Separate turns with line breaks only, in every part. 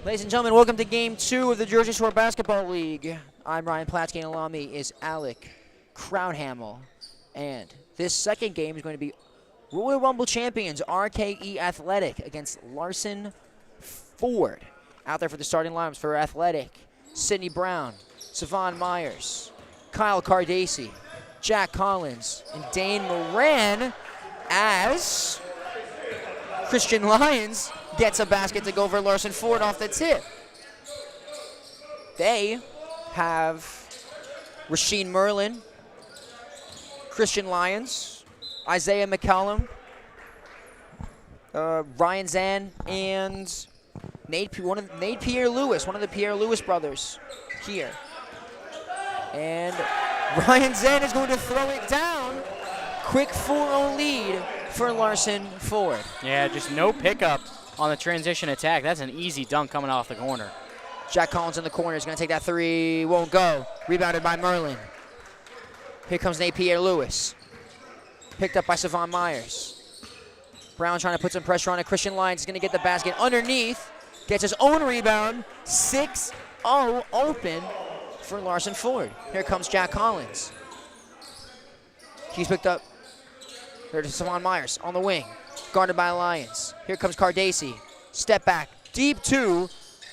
Ladies and gentlemen, welcome to Game 2 of the Jersey Shore Basketball League. I'm Ryan Platsky, and along me is Alec Crownhamel. And this second game is going to be Royal Rumble champions RKE Athletic against Larson Ford. Out there for the starting lineups for Athletic: Sidney Brown, Savon Myers, Kyle Cardacey, Jack Collins, and Dane Moran, as Christian Lyons gets a basket to go for Larson Ford off the tip. They have Rasheed Merlin, Christian Lyons, Isaiah McCollum, Ryan Zan, and Nate Pierre-Louis, one of the Pierre-Louis brothers here. And Ryan Zan is going to throw it down. Quick 4-0 lead for Larson Ford.
Yeah, just no pickup on the transition attack. That's an easy dunk coming off the corner.
Jack Collins in the corner is going to take that three. Won't go. Rebounded by Merlin. Here comes Nate Pierre-Louis. Picked up by Savon Myers. Brown trying to put some pressure on it. Christian Lyons is going to get the basket underneath. Gets his own rebound. 6-0 open for Larson Ford. Here comes Jack Collins. He's picked up. There's Savon Myers on the wing. Guarded by Lyons. Here comes Cardacey. Step back. Deep two.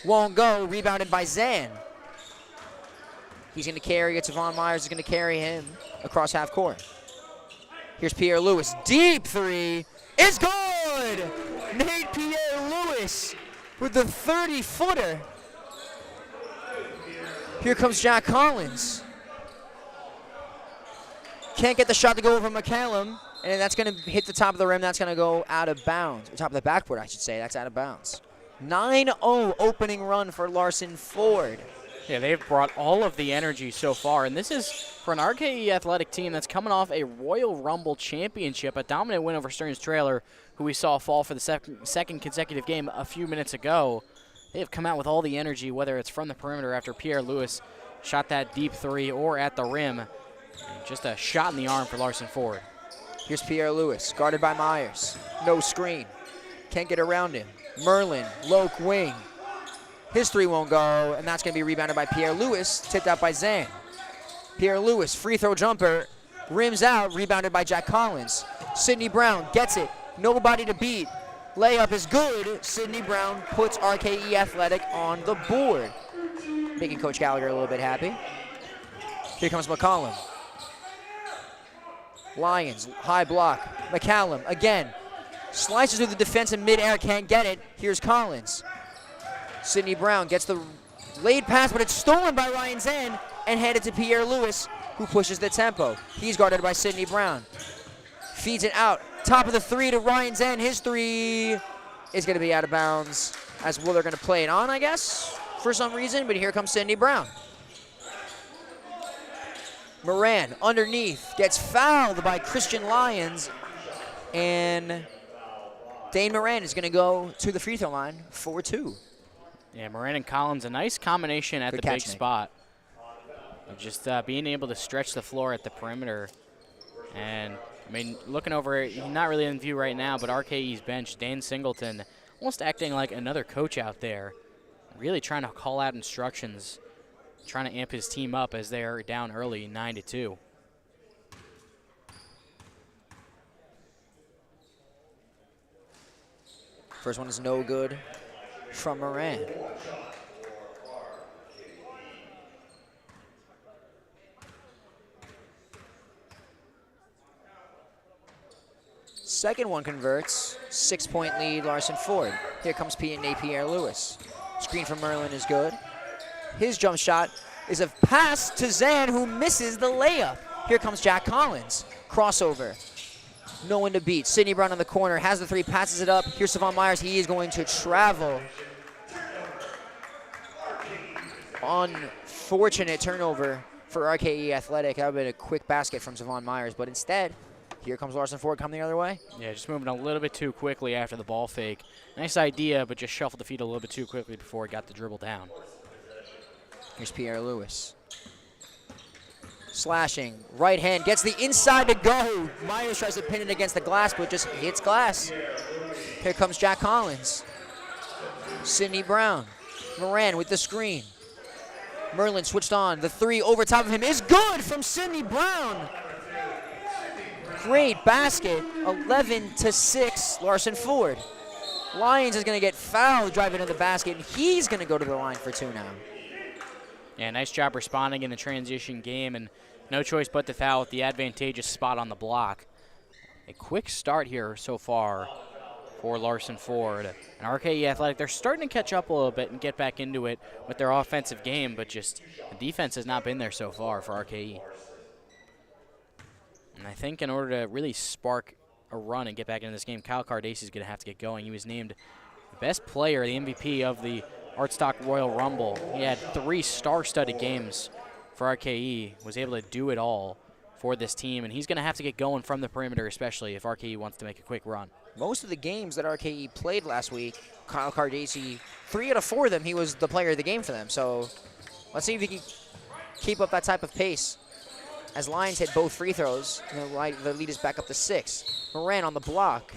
Won't go. Rebounded by Zan. He's going to carry it. Savon Myers is going to carry him across half court. Here's Pierre-Louis. Deep three. It's good! Nate Pierre-Louis with the 30-footer. Here comes Jack Collins. Can't get the shot to go over McCallum. And that's going to hit the top of the rim. That's going to go out of bounds. Or top of the backboard, I should say. That's out of bounds. 9-0 opening run for Larson Ford.
Yeah, they've brought all of the energy so far. And this is for an RKE Athletic team that's coming off a Royal Rumble championship, a dominant win over Stearns Trailer, who we saw fall for the second consecutive game a few minutes ago. They have come out with all the energy, whether it's from the perimeter after Pierre-Louis shot that deep three or at the rim. And just a shot in the arm for Larson Ford.
Here's Pierre-Louis, guarded by Myers. No screen. Can't get around him. Merlin, low wing. His three won't go, and that's going to be rebounded by Pierre-Louis, tipped out by Zan. Pierre-Louis, free throw jumper, rims out, rebounded by Jack Collins. Sidney Brown gets it. Nobody to beat. Layup is good. Sidney Brown puts RKE Athletic on the board, making Coach Gallagher a little bit happy. Here comes McCollum. Lyons, high block. McCallum, again. Slices through the defense in midair, can't get it. Here's Collins. Sidney Brown gets the laid pass, but it's stolen by Ryan Zan and handed to Pierre-Louis, who pushes the tempo. He's guarded by Sidney Brown. Feeds it out. Top of the three to Ryan Zan. His three is going to be out of bounds, as well they're going to play it on, I guess, for some reason, but here comes Sidney Brown. Moran underneath, gets fouled by Christian Lyons, and Dane Moran is going to go to the free throw line for 2.
Yeah, Moran and Collins, a nice combination at the big spot. Of just being able to stretch the floor at the perimeter. And, I mean, looking over, he's not really in view right now, but RKE's bench, Dan Singleton, almost acting like another coach out there, really trying to call out instructions, trying to amp his team up as they're down early, 9-2.
First one is no good from Moran. Second one converts. 6-point lead, Larson Ford. Here comes Nate Pierre-Louis. Screen from Merlin is good. His jump shot is a pass to Zan, who misses the layup. Here comes Jack Collins. Crossover. No one to beat. Sidney Brown in the corner, has the three, passes it up. Here's Savon Myers. He is going to travel. Unfortunate turnover for RKE Athletic. That would have been a quick basket from Savon Myers, but instead, here comes Larson Ford coming the other way.
Yeah, just moving a little bit too quickly after the ball fake. Nice idea, but just shuffled the feet a little bit too quickly before it got the dribble down.
Here's Pierre-Louis. Slashing, right hand, gets the inside to go. Myers tries to pin it against the glass, but just hits glass. Here comes Jack Collins. Sidney Brown. Moran with the screen. Merlin switched on. The three over top of him is good from Sidney Brown. Great basket. 11-6, Larson Ford. Lyons is going to get fouled driving to the basket, and he's going to go to the line for two now.
Yeah, nice job responding in the transition game, and no choice but to foul with the advantageous spot on the block. A quick start here so far for Larson Ford. And RKE Athletic, they're starting to catch up a little bit and get back into it with their offensive game, but just the defense has not been there so far for RKE. And I think in order to really spark a run and get back into this game, Kyle Cardacci is going to have to get going. He was named the best player, the MVP of the Artstock Royal Rumble. He had 3 star-studded games for RKE, was able to do it all for this team, and he's going to have to get going from the perimeter, especially if RKE wants to make a quick run.
Most of the games that RKE played last week, Kyle Cardacci, 3 out of 4 of them, he was the player of the game for them. So let's see if he can keep up that type of pace. As Lyons hit both free throws, and the lead is back up to 6. Moran on the block.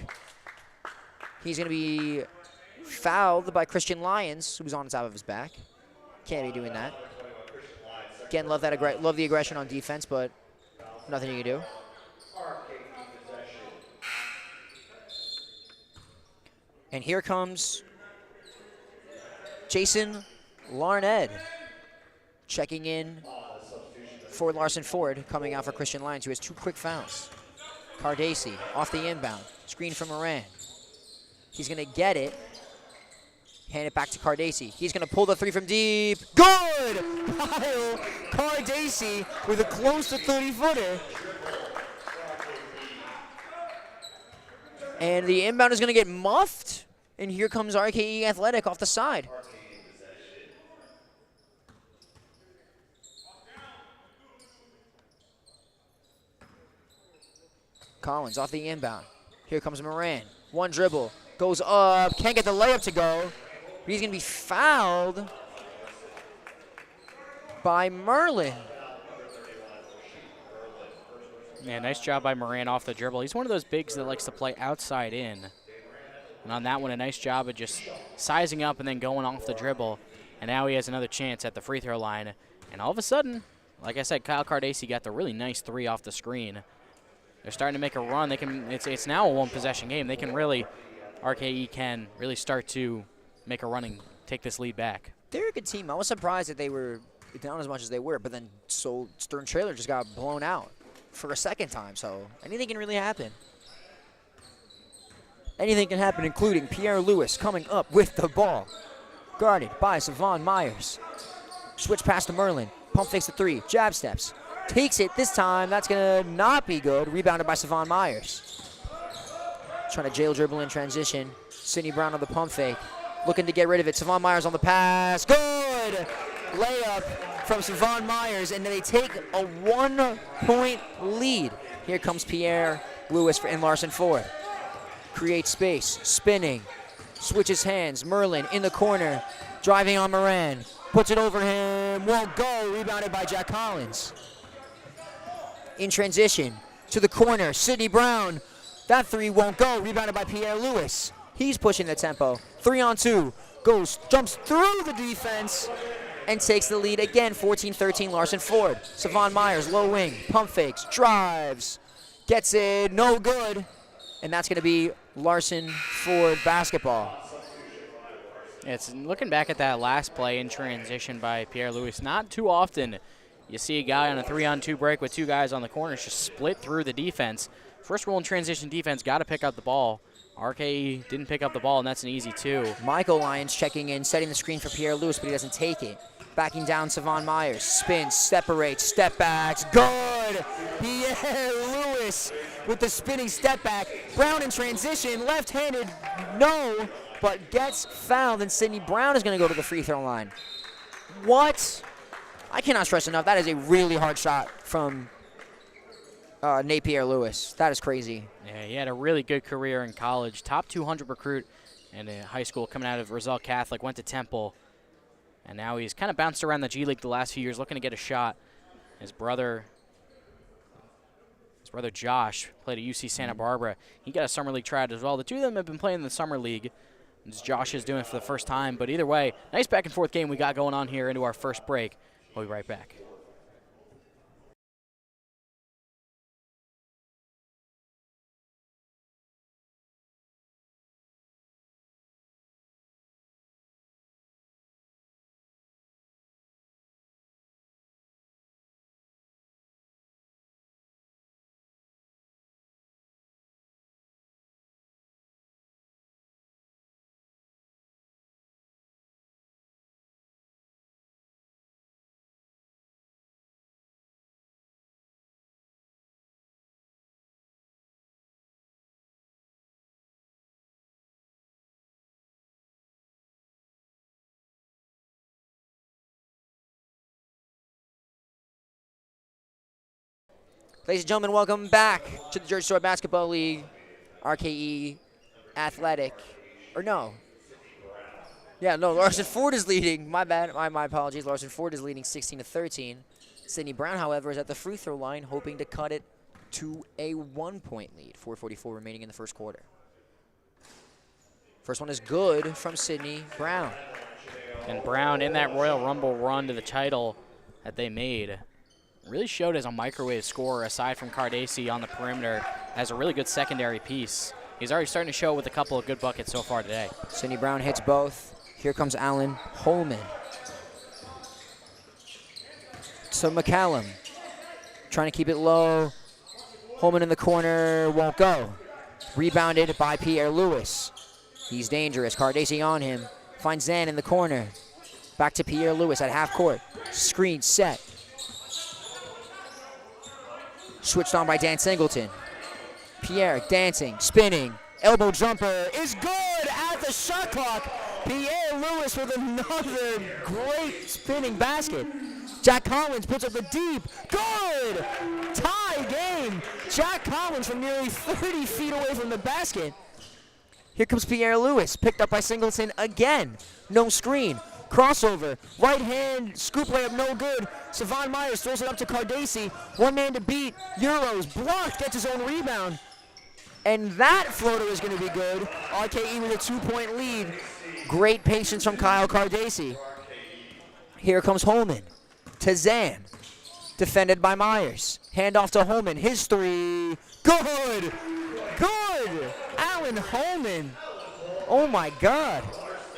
He's going to be fouled by Christian Lyons, who's on the top of his back. Can't be doing that. Again, love the aggression on defense, but nothing you can do. And here comes Jason Larned checking in for Larson Ford, coming out for Christian Lyons, who has 2 quick fouls. Cardacci off the inbound. Screen from Moran. He's going to get it. Hand it back to Cardacci. He's going to pull the 3 from deep. Good! Kyle Cardacci with a close to 30-footer. And the inbound is going to get muffed. And here comes RKE Athletic off the side. Collins off the inbound. Here comes Moran. 1 dribble. Goes up. Can't get the layup to go. But he's going to be fouled by Merlin.
Yeah, nice job by Moran off the dribble. He's one of those bigs that likes to play outside in. And on that one, a nice job of just sizing up and then going off the dribble. And now he has another chance at the free throw line. And all of a sudden, like I said, Kyle Cardacci got the really nice 3 off the screen. They're starting to make a run. They can. It's now a 1-possession game. They can really, RKE can really start to make a run and take this lead back.
They're a good team. I was surprised that they were down as much as they were, but then Stern Trailer just got blown out for a second time. So anything can really happen. Anything can happen, including Pierre Lewis coming up with the ball. Guarded by Savon Myers. Switch pass to Merlin. Pump fakes the 3. Jab steps. Takes it this time. That's going to not be good. Rebounded by Savon Myers. Trying to jail dribble in transition. Sidney Brown on the pump fake. Looking to get rid of it. Savon Myers on the pass. Good! Layup from Savon Myers, and they take a 1-point lead. Here comes Pierre Lewis and Larson Ford. Creates space. Spinning. Switches hands. Merlin in the corner. Driving on Moran. Puts it over him. Won't go. Rebounded by Jack Collins. In transition to the corner. Sidney Brown. That 3 won't go. Rebounded by Pierre Lewis. He's pushing the tempo. 3-on-2. Jumps through the defense and takes the lead again. 14-13 Larson Ford. Savon Myers, low wing. Pump fakes. Drives. Gets it. No good. And that's going to be Larson Ford basketball.
It's looking back at that last play in transition by Pierre Lewis. Not too often you see a guy on a 3-on-2 break with 2 guys on the corners just split through the defense. First rule in transition defense, got to pick up the ball. RKE didn't pick up the ball, and that's an easy 2.
Michael Lyons checking in, setting the screen for Pierre Lewis, but he doesn't take it. Backing down Savon Myers. Spins, separates, step backs. Good! Pierre Lewis with the spinning step back. Brown in transition, left-handed, no, but gets fouled, and Sidney Brown is going to go to the free throw line. What? I cannot stress enough, that is a really hard shot from Napier Lewis. That is crazy.
Yeah, he had a really good career in college. Top 200 recruit in high school, coming out of Roselle Catholic, went to Temple. And now he's kind of bounced around the G League the last few years, looking to get a shot. His brother Josh played at UC Santa Barbara. He got a summer league tryout as well. The 2 of them have been playing in the summer league. as Josh is doing it for the first time. But either way, nice back and forth game we got going on here into our first break. We'll be right back.
Ladies and gentlemen, welcome back to the Jersey Shore Basketball League, RKE Athletic, or no. Yeah, no, Larson Ford is leading. My bad, my apologies. Larson Ford is leading 16-13. Sidney Brown, however, is at the free throw line, hoping to cut it to a 1-point lead. 4:44 remaining in the first quarter. First one is good from Sidney Brown.
And Brown, in that Royal Rumble run to the title that they made, really showed as a microwave scorer aside from Cardesi on the perimeter as a really good secondary piece. He's already starting to show with a couple of good buckets so far today.
Sidney Brown hits both. Here comes Allen Holman. So McCallum trying to keep it low. Holman in the corner, won't go. Rebounded by Pierre Lewis. He's dangerous. Cardesi on him. Finds Zan in the corner. Back to Pierre Lewis at half court. Screen set. Switched on by Dan Singleton. Pierre dancing, spinning. Elbow jumper is good at the shot clock. Pierre Lewis with another great spinning basket. Jack Collins puts up the deep. Good! Tie game. Jack Collins from nearly 30 feet away from the basket. Here comes Pierre Lewis, picked up by Singleton again. No screen. Crossover, right hand, scoop layup, no good. Savon Myers throws it up to Cardesi. One man to beat, Euros, blocked, gets his own rebound. And that floater is going to be good. RKE with a 2-point lead. Great patience from Kyle Cardesi. Here comes Holman to Zan. Defended by Myers. Handoff to Holman, his three. Good! Good! Allen Holman. Oh my God.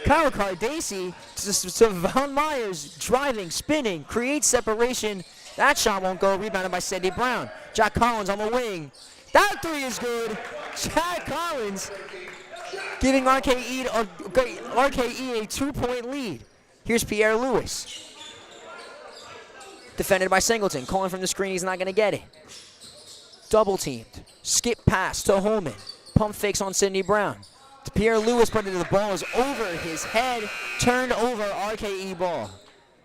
Kyle Cardesi to Savon Myers, driving, spinning, creates separation. That shot won't go, rebounded by Sidney Brown. Jack Collins on the wing. That three is good. Jack Collins giving RKE a 2-point lead. Here's Pierre Lewis. Defended by Singleton, calling from the screen, he's not gonna get it. Double teamed, skip pass to Holman. Pump fakes on Sidney Brown. Pierre Lewis, but the ball is over his head, turned over, RKE ball.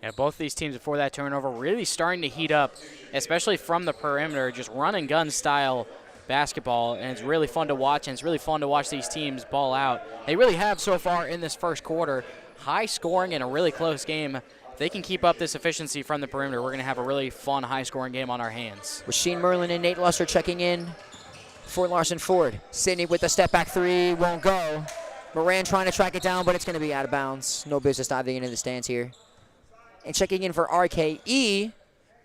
Yeah, both these teams before that turnover really starting to heat up, especially from the perimeter, just run and gun style basketball, and it's really fun to watch, and it's really fun to watch these teams ball out. They really have so far in this first quarter. High scoring and a really close game. If they can keep up this efficiency from the perimeter, we're going to have a really fun, high-scoring game on our hands.
Rasheed Merlin and Nate Lusser checking in for Larson Ford. Sidney with the step-back three, won't go. Moran trying to track it down, but it's going to be out of bounds. No business diving into the stands here. And checking in for RKE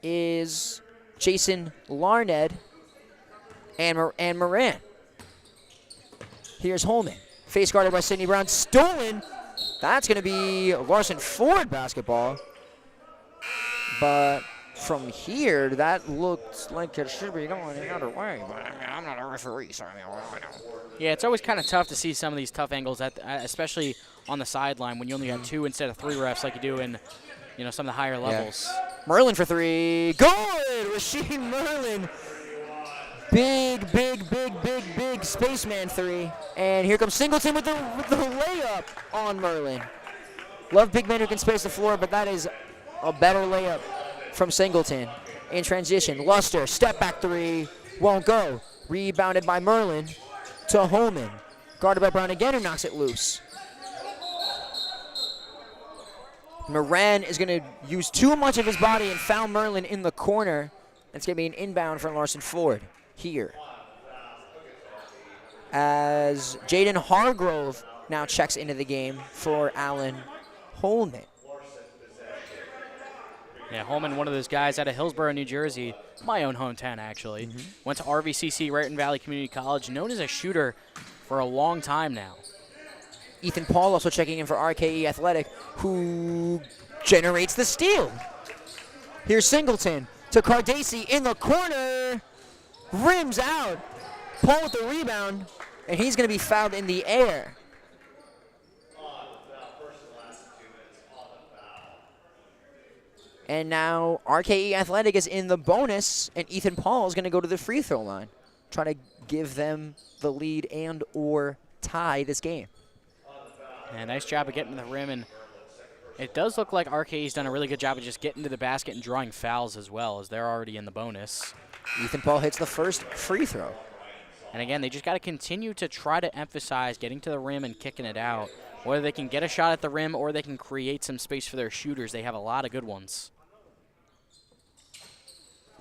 is Jason Larned and Moran. Here's Holman. Face guarded by Sidney Brown. Stolen. That's going to be Larson Ford basketball. But from here, that looks like it should be going another way. But I mean, I'm not a referee, so I mean, I know.
Yeah, it's always kind of tough to see some of these tough angles, especially on the sideline when you only have 2 instead of 3 refs like you do in some of the higher levels.
Yeah. Merlin for three. Good! Rasheed Merlin. Big spaceman three. And here comes Singleton with the layup on Merlin. Love big men who can space the floor, but that is a better layup from Singleton. In transition, Luster, step back three, won't go. Rebounded by Merlin to Holman. Guarded by Brown again, who knocks it loose. Moran is going to use too much of his body and foul Merlin in the corner. It's going to be an inbound for Larson Ford here. As Jaden Hargrove now checks into the game for Alan Holman.
Yeah, Holman, one of those guys out of Hillsborough, New Jersey, my own hometown actually. Went to RVCC, Raritan Valley Community College, known as a shooter for a long time now.
Ethan Paul also checking in for RKE Athletic, who generates the steal. Here's Singleton to Cardacy in the corner. Rims out. Paul with the rebound, and he's going to be fouled in the air. And now RKE Athletic is in the bonus, and Ethan Paul is going to go to the free throw line, trying to give them the lead and or tie this game.
Yeah, nice job of getting to the rim, and it does look like RKE's done a really good job of just getting to the basket and drawing fouls as well, as they're already in the bonus.
Ethan Paul hits the first free throw.
And again, they just got to continue to try to emphasize getting to the rim and kicking it out. Whether they can get a shot at the rim or they can create some space for their shooters, they have a lot of good ones.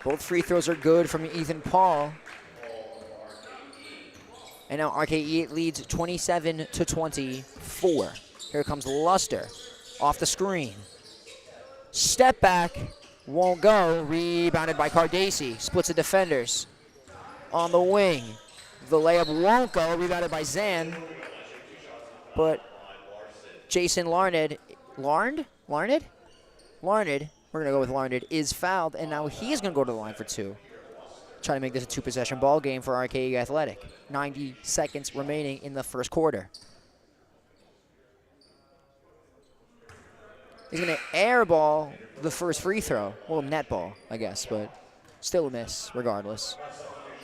Both free throws are good from Ethan Paul. And now RKE leads 27-24. Here comes Luster off the screen. Step back, won't go. Rebounded by Cardacy. Splits the defenders. On the wing. The layup won't go. Rebounded by Zan. But Jason Larned, we're going to go with Larned, is fouled, and now he's going to go to the line for two. Trying to make this a two-possession ball game for RKE Athletic. 90 seconds remaining in the first quarter. He's going to airball the first free throw. Well, net ball, I guess, but still a miss regardless.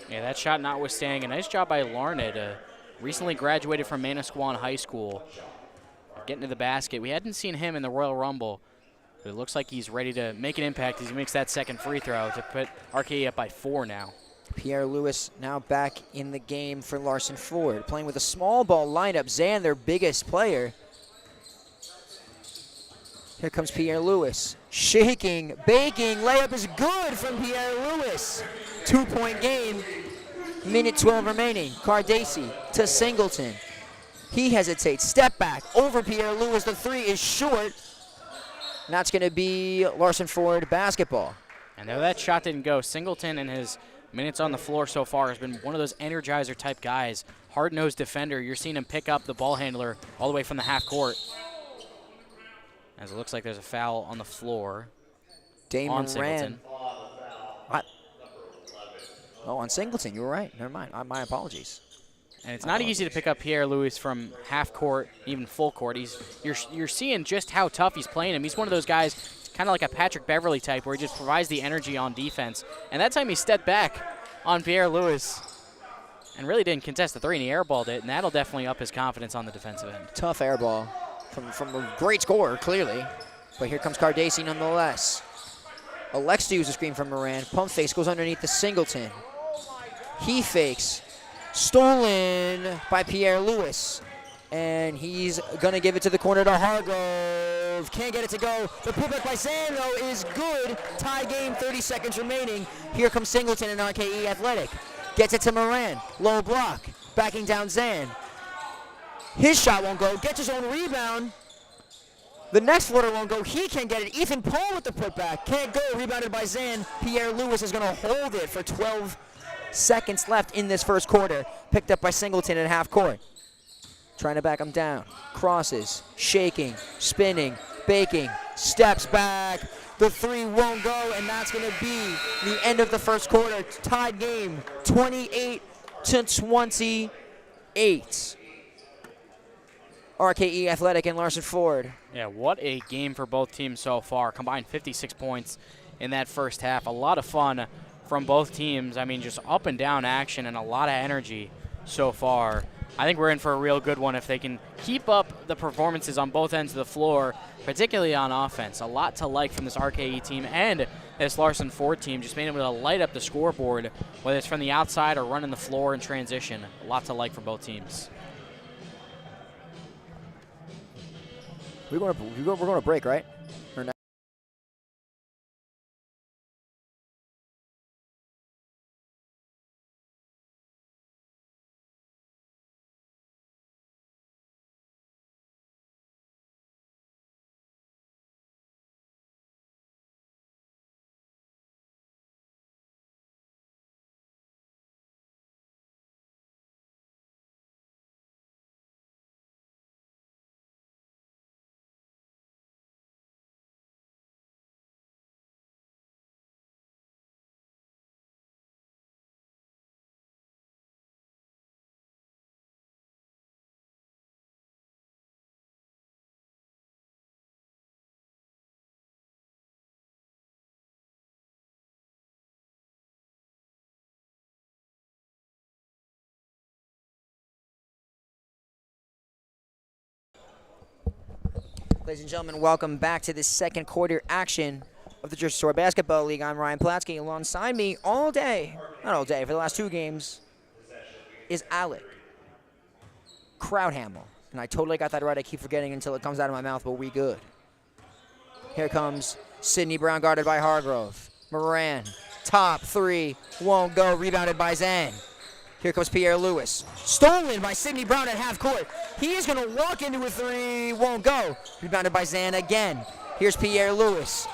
Yeah, that shot notwithstanding. A nice job by Larned. Recently graduated from Manasquan High School. Getting to the basket. We hadn't seen him in the Royal Rumble. But it looks like he's ready to make an impact as he makes that second free throw to put RKE up by 4 now.
Pierre Lewis now back in the game for Larson Ford. Playing with a small ball lineup. Zan, their biggest player. Here comes Pierre Lewis. Shaking, baking, layup is good from Pierre Lewis. 2-point game, minute 12 remaining. Cardacy to Singleton. He hesitates, step back, over Pierre Lewis. The three is short. And that's going to be Larson Ford basketball.
And though that shot didn't go, Singleton in his minutes on the floor so far has been one of those energizer-type guys. Hard-nosed defender. You're seeing him pick up the ball handler all the way from the half court. As it looks like there's a foul on the floor on Singleton.
Oh, on Singleton, you were right. Never mind. My apologies.
And it's not easy to pick up Pierre Lewis from half court, even full court. You're seeing just how tough he's playing him. He's one of those guys, kind of like a Patrick Beverly type, where he just provides the energy on defense. And that time he stepped back on Pierre Lewis and really didn't contest the three, and he airballed it, and that'll definitely up his confidence on the defensive end.
Tough airball from a great scorer, clearly. But here comes Cardacy nonetheless. Elects to use a screen from Moran. Pump fakes, goes underneath the Singleton. He fakes. Stolen by Pierre Lewis. And he's going to give it to the corner to Hargrove. Can't get it to go. The putback by Zan, though, is good. Tie game, 30 seconds remaining. Here comes Singleton in RKE Athletic. Gets it to Moran. Low block. Backing down Zan. His shot won't go. Gets his own rebound. The next floater won't go. He can't get it. Ethan Paul with the putback. Can't go. Rebounded by Zan. Pierre Lewis is going to hold it for 12 seconds left in this first quarter. Picked up by Singleton at half court. Trying to back him down. Crosses. Shaking. Spinning. Baking. Steps back. The three won't go, and that's going to be the end of the first quarter. Tied game, 28-28. RKE Athletic and Larson Ford.
Yeah, what a game for both teams so far. Combined 56 points in that first half. A lot of fun from both teams. I mean, just up and down action and a lot of energy so far. I think we're in for a real good one if they can keep up the performances on both ends of the floor, particularly on offense. A lot to like from this RKE team and this Larson Ford team, just being able to light up the scoreboard, whether it's from the outside or running the floor in transition. A lot to like from both teams.
We're going to break, right? Ladies and gentlemen, welcome back to the second quarter action of the Jersey Shore Basketball League. I'm Ryan Platsky. Alongside me all day, not all day, for the last 2 games, is Alec Crowdhamel. And I totally got that right. I keep forgetting until it comes out of my mouth, but we good. Here comes Sidney Brown, guarded by Hargrove. Moran, top 3, won't go, rebounded by Zan. Here comes Pierre Lewis. Stolen by Sidney Brown at half court. He is going to walk into a 3, won't go. Rebounded by Zan again. Here's Pierre Lewis.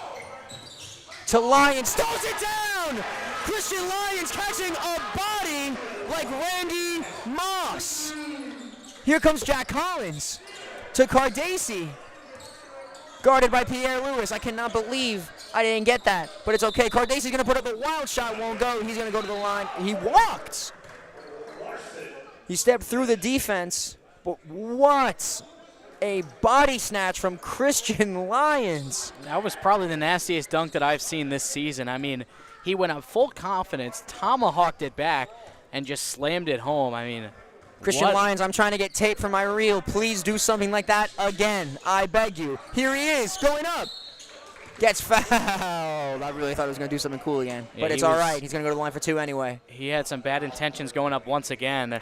To Lyons, stalls it down! Christian Lyons catching a body like Randy Moss. Here comes Jack Collins to Cardacy. Guarded by Pierre Lewis. I cannot believe I didn't get that, but it's okay. Cardacy's going to put up a wild shot, won't go. He's going to go to the line. He walked. He stepped through the defense, but what a body snatch from Christian Lyons.
That was probably the nastiest dunk that I've seen this season. I mean, he went up full confidence, tomahawked it back, and just slammed it home. I mean,
Christian Lyons, I'm trying to get tape for my reel. Please do something like that again. I beg you. Here he is, going up. Gets fouled. I really thought he was going to do something cool again. Yeah, but it's all right. He's going to go to the line for 2 anyway.
He had some bad intentions going up once again.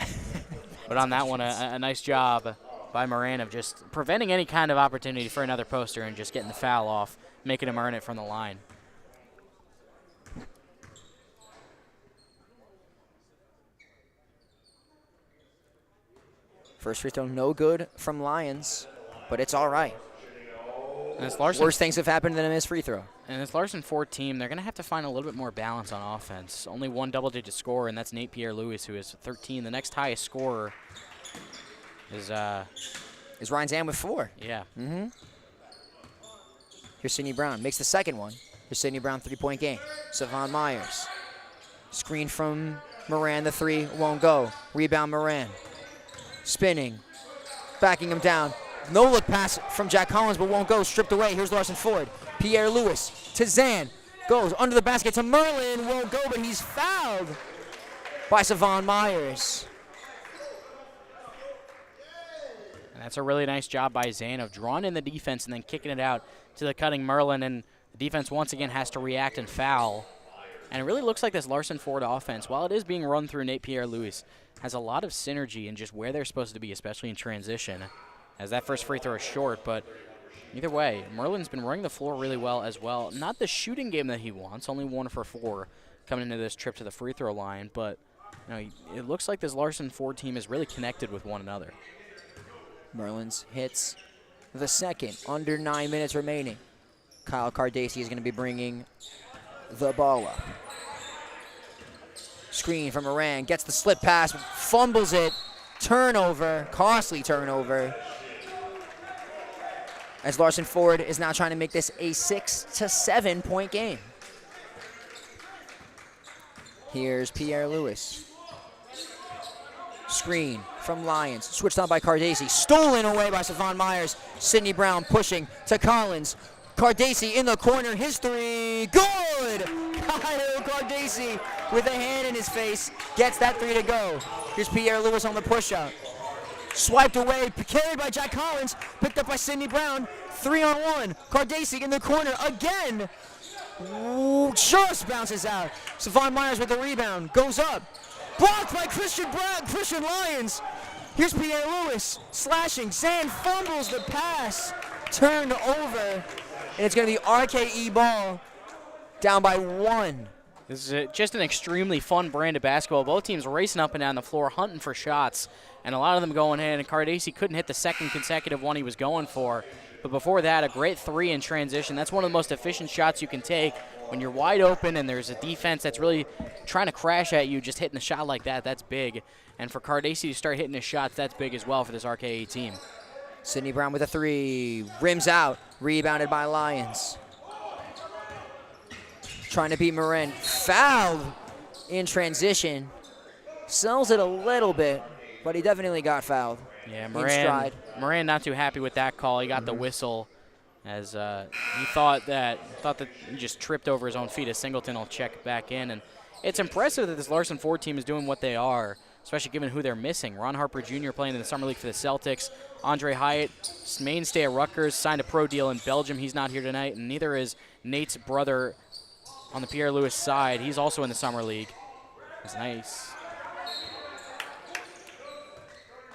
But on that one, a nice job by Moran of just preventing any kind of opportunity for another poster and just getting the foul off, making him earn it from the line.
First free throw, no good from Lyons, but it's all right.
And this Larson,
worse things have happened than a missed free throw.
And this Larson 4 team, they're going to have to find a little bit more balance on offense. Only 1 double-digit scorer, and that's Nate Pierre-Louis, who is 13. The next highest scorer is
Ryan Zan with 4.
Yeah.
Here's Sidney Brown. Makes the second one. Here's Sidney Brown, 3-point game. Savon Myers. Screen from Moran. The 3 won't go. Rebound Moran. Spinning. Backing him down. No look pass from Jack Collins, but won't go. Stripped away. Here's Larson Ford. Pierre Lewis to Zan. Goes under the basket to Merlin. Won't go, but he's fouled by Savon Myers.
And that's a really nice job by Zan of drawing in the defense and then kicking it out to the cutting Merlin. And the defense once again has to react and foul. And it really looks like this Larson Ford offense, while it is being run through Nate Pierre-Louis, has a lot of synergy in just where they're supposed to be, especially in transition. As that first free throw is short, but either way, Merlin's been running the floor really well as well. Not the shooting game that he wants, only 1 for 4 coming into this trip to the free throw line, but you know, it looks like this Larson Ford team is really connected with one another.
Merlin's hits the second, under 9 minutes remaining. Kyle Cardacy is going to be bringing the ball up. Screen from Moran, gets the slip pass, fumbles it, turnover, costly turnover. As Larson Ford is now trying to make this a 6 to 7-point game. Here's Pierre Lewis. Screen from Lyons, switched on by Cardacy, stolen away by Savon Myers. Sidney Brown pushing to Collins. Cardacy in the corner, his 3, good! Kyle Cardacy with a hand in his face, gets that 3 to go. Here's Pierre Lewis on the push-up. Swiped away, carried by Jack Collins, picked up by Sidney Brown. 3-on-1, Cardacy in the corner again. Ooh, just bounces out. Savon Myers with the rebound, goes up. Blocked by Christian Lyons. Here's Pierre Lewis, slashing. Zan fumbles the pass, turned over. And it's going to be RKE ball, down by 1.
This is just an extremely fun brand of basketball. Both teams racing up and down the floor, hunting for shots, and a lot of them going in. And Cardacy couldn't hit the second consecutive one he was going for. But before that, a great 3 in transition. That's one of the most efficient shots you can take when you're wide open and there's a defense that's really trying to crash at you. Just hitting a shot like that, that's big. And for Cardacy to start hitting his shots, that's big as well for this RKE team.
Sidney Brown with a 3, rims out, rebounded by Lyons. Trying to beat Moran, fouled in transition. Sells it a little bit, but he definitely got fouled.
Yeah, Moran not too happy with that call. He got the whistle as he thought that he just tripped over his own feet. As Singleton will check back in. And it's impressive that this Larson Ford team is doing what they are. especially given who they're missing. Ron Harper Jr. playing in the Summer League for the Celtics. Andre Hyatt, mainstay at Rutgers, signed a pro deal in Belgium. He's not here tonight, and neither is Nate's brother on the Pierre-Louis side. He's also in the Summer League. That's nice.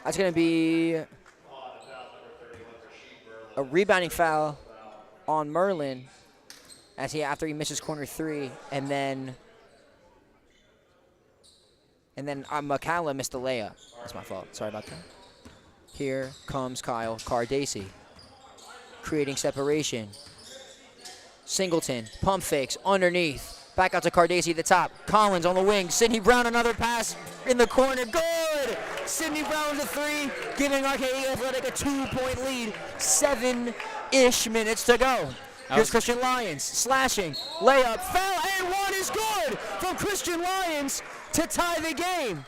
That's going to be a rebounding foul on Merlin after he misses corner 3, and then McCallum missed the layup. That's my fault. Sorry about that. Here comes Kyle Cardacey, creating separation. Singleton, pump fakes, underneath. Back out to Cardacey at the top. Collins on the wing. Sidney Brown, another pass in the corner. Good! Sidney Brown with a 3, giving RKE Athletic a 2-point lead. 7-ish minutes to go. Here's Christian Lyons, slashing, layup, foul, and 1 is good from Christian Lyons to tie the game.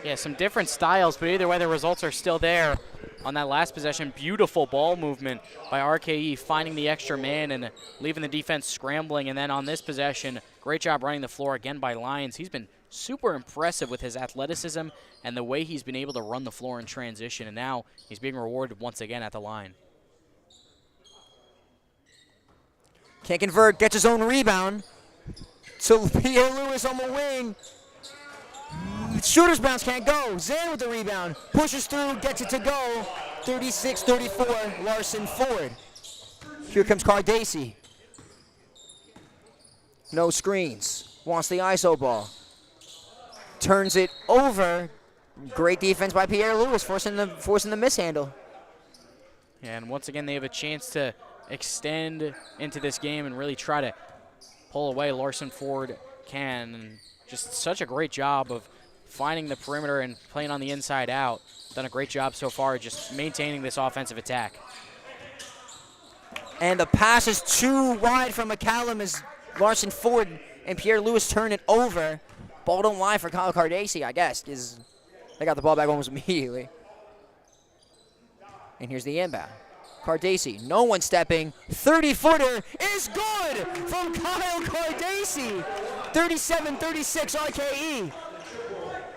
Yeah, some different styles, but either way, the results are still there. On that last possession, beautiful ball movement by RKE, finding the extra man and leaving the defense scrambling. And then on this possession, great job running the floor again by Lyons. He's been super impressive with his athleticism and the way he's been able to run the floor in transition. And now he's being rewarded once again at the line.
Can't convert, gets his own rebound. So Pierre-Louis on the wing. Shooter's bounce can't go. Zan with the rebound. Pushes through, gets it to go. 36-34, Larson forward. Here comes Cardacey. No screens. Wants the ISO ball. Turns it over. Great defense by Pierre-Louis, forcing the mishandle.
And once again, they have a chance to extend into this game and really try to pull away. Larson Ford can. And just such a great job of finding the perimeter and playing on the inside out. Done a great job so far just maintaining this offensive attack.
And the pass is too wide from McCallum as Larson Ford and Pierre-Louis turn it over. Ball don't lie for Kyle Cardacey, I guess, because they got the ball back almost immediately. And here's the inbound. Cardacey, no one stepping. 30-footer is good from Kyle Cardacey. 37-36 RKE.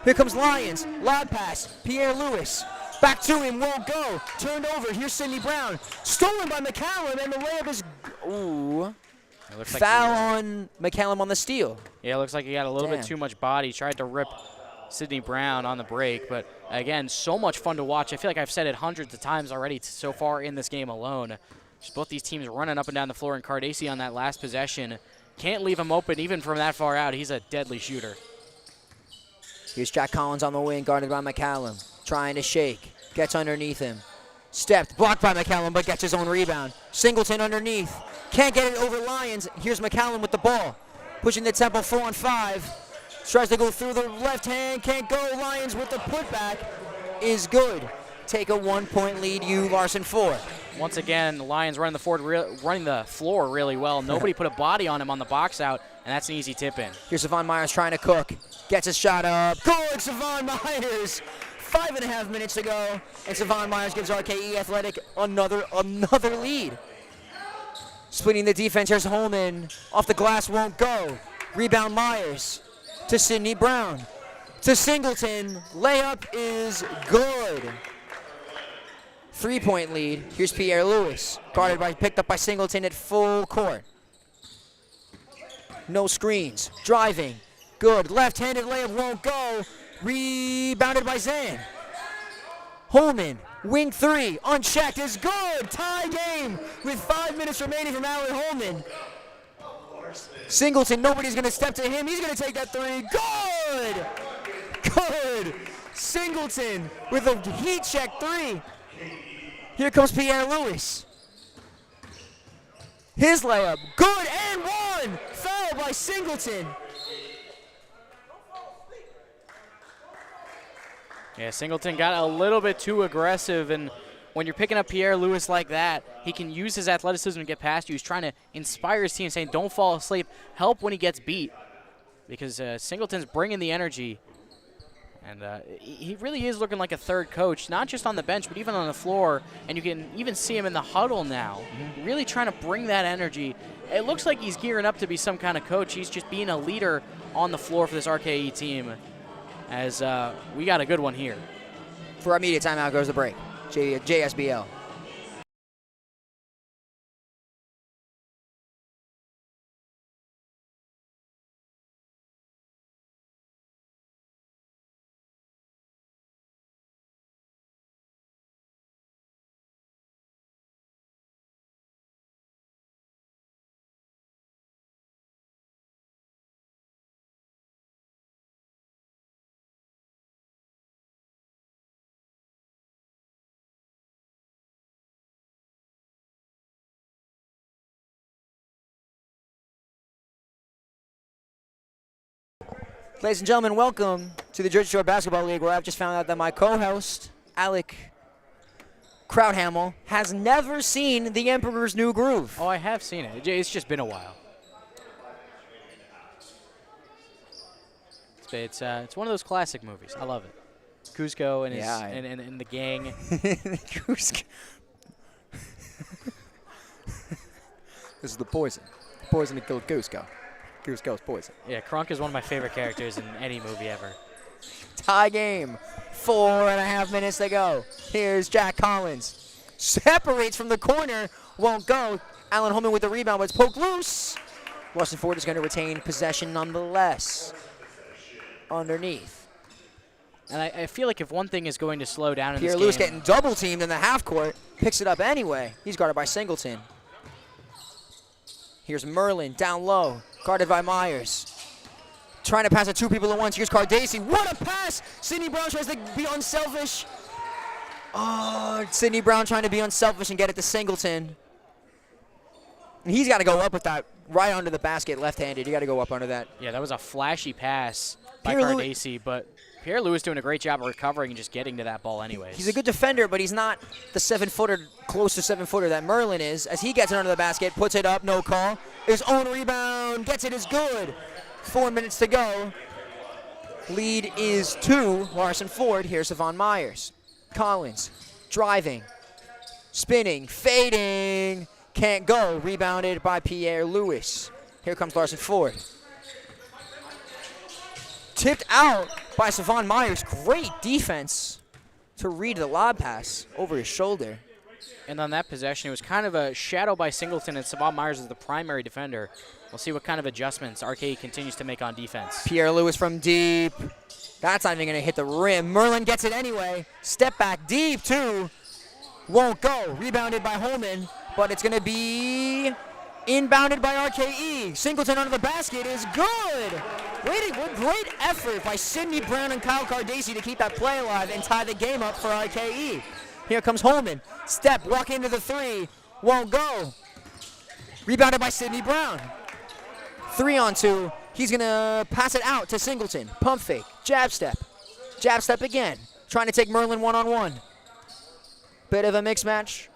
Here comes Lyons, lob pass, Pierre-Louis. Back to him, won't go. Turned over, here's Sidney Brown. Stolen by McCallum, and the layup is, ooh. Foul on McCallum on the steal.
Yeah, it looks like he got a little bit too much body. Tried to rip Sidney Brown on the break, but again, so much fun to watch. I feel like I've said it hundreds of times already so far in this game alone. Just both these teams running up and down the floor, and Cardacey on that last possession. Can't leave him open even from that far out. He's a deadly shooter.
Here's Jack Collins on the wing, guarded by McCallum. Trying to shake, gets underneath him. Stepped, blocked by McCallum, but gets his own rebound. Singleton underneath, can't get it over Lyons. Here's McCallum with the ball. Pushing the tempo 4-on-5. Tries to go through the left hand, can't go. Lyons with the putback is good. Take a 1-point lead, Larson 4.
Once again, the Lions running the floor really well. Nobody put a body on him on the box out, and that's an easy tip in.
Here's Savon Myers trying to cook. Gets his shot up. Good, Savon Myers. 5.5 minutes to go, and Savon Myers gives RKE Athletic another lead. Splitting the defense, here's Holman. Off the glass, won't go. Rebound Myers to Sidney Brown. To Singleton, layup is good. 3-point lead. Here's Pierre-Louis, picked up by Singleton at full court. No screens, driving, good. Left-handed layup won't go. Rebounded by Zan. Holman, wing 3, unchecked is good. Tie game with 5 minutes remaining from Alan Holman. Singleton, nobody's going to step to him. He's going to take that 3. Good. Good. Singleton with a heat check 3. Here comes Pierre-Louis. His layup, good, and 1. Foul by Singleton.
Yeah, Singleton got a little bit too aggressive, and when you're picking up Pierre-Louis like that, he can use his athleticism to get past you. He's trying to inspire his team, saying don't fall asleep, help when he gets beat, because Singleton's bringing the energy, and he really is looking like a third coach, not just on the bench, but even on the floor, and you can even see him in the huddle now, really trying to bring that energy. It looks like he's gearing up to be some kind of coach. He's just being a leader on the floor for this RKE team, as we got a good one here.
For our media timeout goes the break. JSBL. Ladies and gentlemen, welcome to the Jersey Shore Basketball League, where I've just found out that my co-host, Alec Krauthamel, has never seen The Emperor's New Groove.
Oh, I have seen it. It's just been a while. It's one of those classic movies. I love it. Kuzco and his and the gang.
Kuzco. This is the poison. The poison that killed Kuzco. Kuzco's poison.
Yeah, Krunk is one of my favorite characters in any movie ever.
Tie game. 4.5 minutes to go. Here's Jack Collins. Separates from the corner. Won't go. Allen Holman with the rebound, but it's poked loose. Larson Ford is going to retain possession nonetheless. Underneath.
And I feel like if one thing is going to slow down in this game.
Pierre Lewis getting double teamed in the half court. Picks it up anyway. He's guarded by Singleton. Here's Merlin down low. Guarded by Myers. Trying to pass it 2 people at once. Here's Cardacy. What a pass! Sidney Brown tries to be unselfish. Oh, Sidney Brown trying to be unselfish and get it to Singleton. And he's got to go up with that right under the basket left-handed. You got to go up under that.
Yeah, that was a flashy pass by Cardacy, but Pierre Lewis doing a great job of recovering and just getting to that ball anyways.
He's a good defender, but he's not the 7-footer, close to 7-footer that Merlin is. As he gets it under the basket, puts it up, no call. His own rebound, gets it, is good. 4 minutes to go. Lead is 2, Larson Ford. Here's Savon Myers. Collins, driving, spinning, fading. Can't go, rebounded by Pierre Lewis. Here comes Larson Ford. Tipped out by Savon Myers. Great defense to read the lob pass over his shoulder.
And on that possession, it was kind of a shadow by Singleton, and Savon Myers is the primary defender. We'll see what kind of adjustments RKE continues to make on defense.
Pierre Lewis from deep. That's not even going to hit the rim. Merlin gets it anyway. Step back deep, too. Won't go. Rebounded by Holman, but it's going to be inbounded by RKE. Singleton under the basket is good. Great effort by Sidney Brown and Kyle Cardacy to keep that play alive and tie the game up for RKE. Here comes Holman. Step, walk into the 3. Won't go. Rebounded by Sidney Brown. 3-on-2. He's going to pass it out to Singleton. Pump fake. Jab step. Jab step again. Trying to take Merlin one-on-one. Bit of a mix match.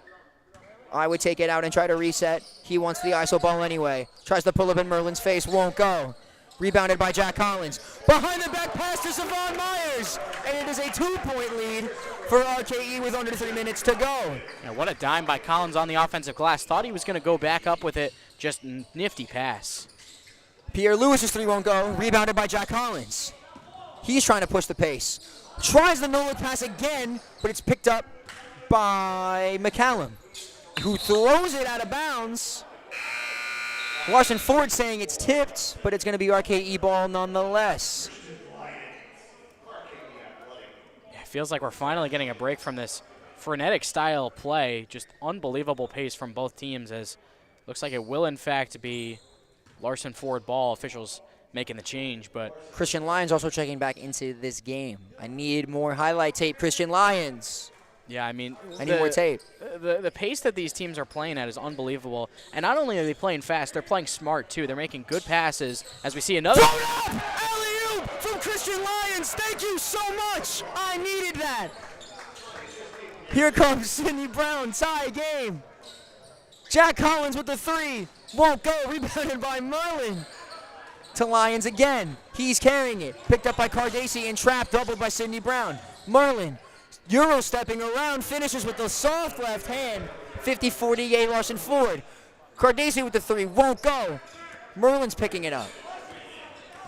I would take it out and try to reset. He wants the ISO ball anyway. Tries to pull up in Merlin's face. Won't go. Rebounded by Jack Collins. Behind the back pass to Savon Myers. And it is a 2-point lead for RKE with under 3 minutes to go.
Yeah, what a dime by Collins on the offensive glass. Thought he was going to go back up with it. Just nifty pass.
Pierre Lewis's 3 won't go. Rebounded by Jack Collins. He's trying to push the pace. Tries the no-look pass again, but it's picked up by McCallum, who throws it out of bounds. Larson Ford saying it's tipped, but it's going to be RKE ball nonetheless.
Yeah, it feels like we're finally getting a break from this frenetic style play. Just unbelievable pace from both teams, as looks like it will in fact be Larson Ford ball. Officials making the change, but
Christian Lyons also checking back into this game. I need more highlight tape, Christian Lyons.
Yeah, I mean,
I need more tape.
The pace that these teams are playing at is unbelievable. And not only are they playing fast, they're playing smart, too. They're making good passes, as we see another.
Throw it up! Alley-oop from Christian Lyons. Thank you so much. I needed that. Here comes Sidney Brown, tie game. Jack Collins with the 3. Won't go. Rebounded by Merlin. To Lyons again. He's carrying it. Picked up by Cardacy and trapped, doubled by Sidney Brown. Merlin. Euro stepping around, finishes with the soft left hand. 50-48 Larson Ford. Cardacy with the 3, won't go. Merlin's picking it up.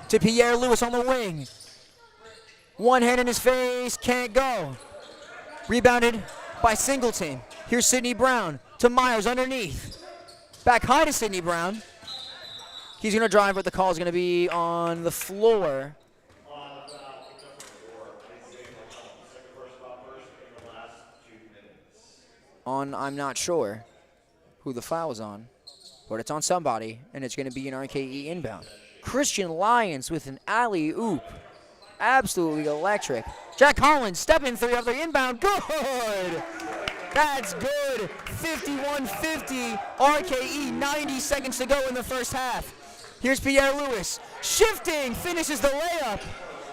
to Pierre Lewis on the wing. One hand in his face, can't go. Rebounded by Singleton. Here's Sidney Brown to Myers underneath. Back high to Sidney Brown. He's going to drive, but the call is going to be on the floor. I'm not sure who the foul is on, but it's on somebody, and it's going to be an RKE inbound. Christian Lyons with an alley-oop. Absolutely electric. Jack Collins, step-in three off the inbound. Good! That's good. 51-50. RKE, 90 seconds to go in the first half. Here's Pierre Lewis. Shifting, finishes the layup.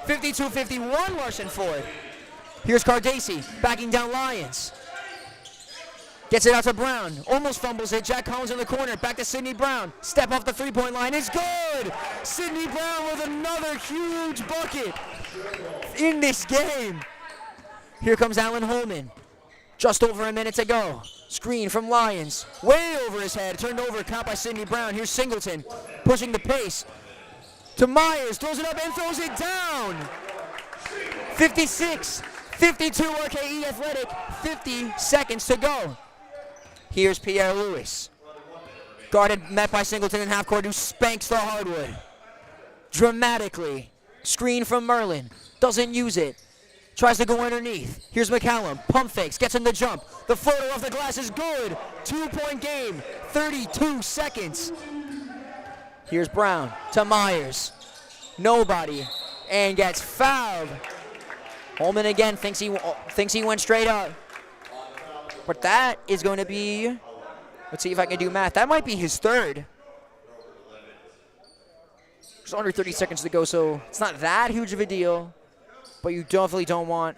52-51, Larson Ford. Here's Cardacci, backing down Lyons. Gets it out to Brown. Almost fumbles it. Jack Collins in the corner. Back to Sidney Brown. Step off the three-point line. It's good! Sidney Brown with another huge bucket in this game. Here comes Allen Holman. Just over a minute to go. Screen from Lyons. Way over his head. Turned over. Caught by Sidney Brown. Here's Singleton. Pushing the pace. To Myers. Throws it up and throws it down. 56-52 RKE Athletic. 50 seconds to go. Here's Pierre Lewis. Guarded, met by Singleton in half court, who spanks the hardwood. Dramatically. Screen from Merlin. Doesn't use it. Tries to go underneath. Here's McCallum. Pump fakes. Gets him the jump. The floater off the glass is good. 2-point game. 32 seconds. Here's Brown to Myers. Nobody. And gets fouled. Holman again thinks he went straight up. But that is going to be, let's see if I can do math. That might be his third. There's under 30 seconds to go, so it's not that huge of a deal. But you definitely don't want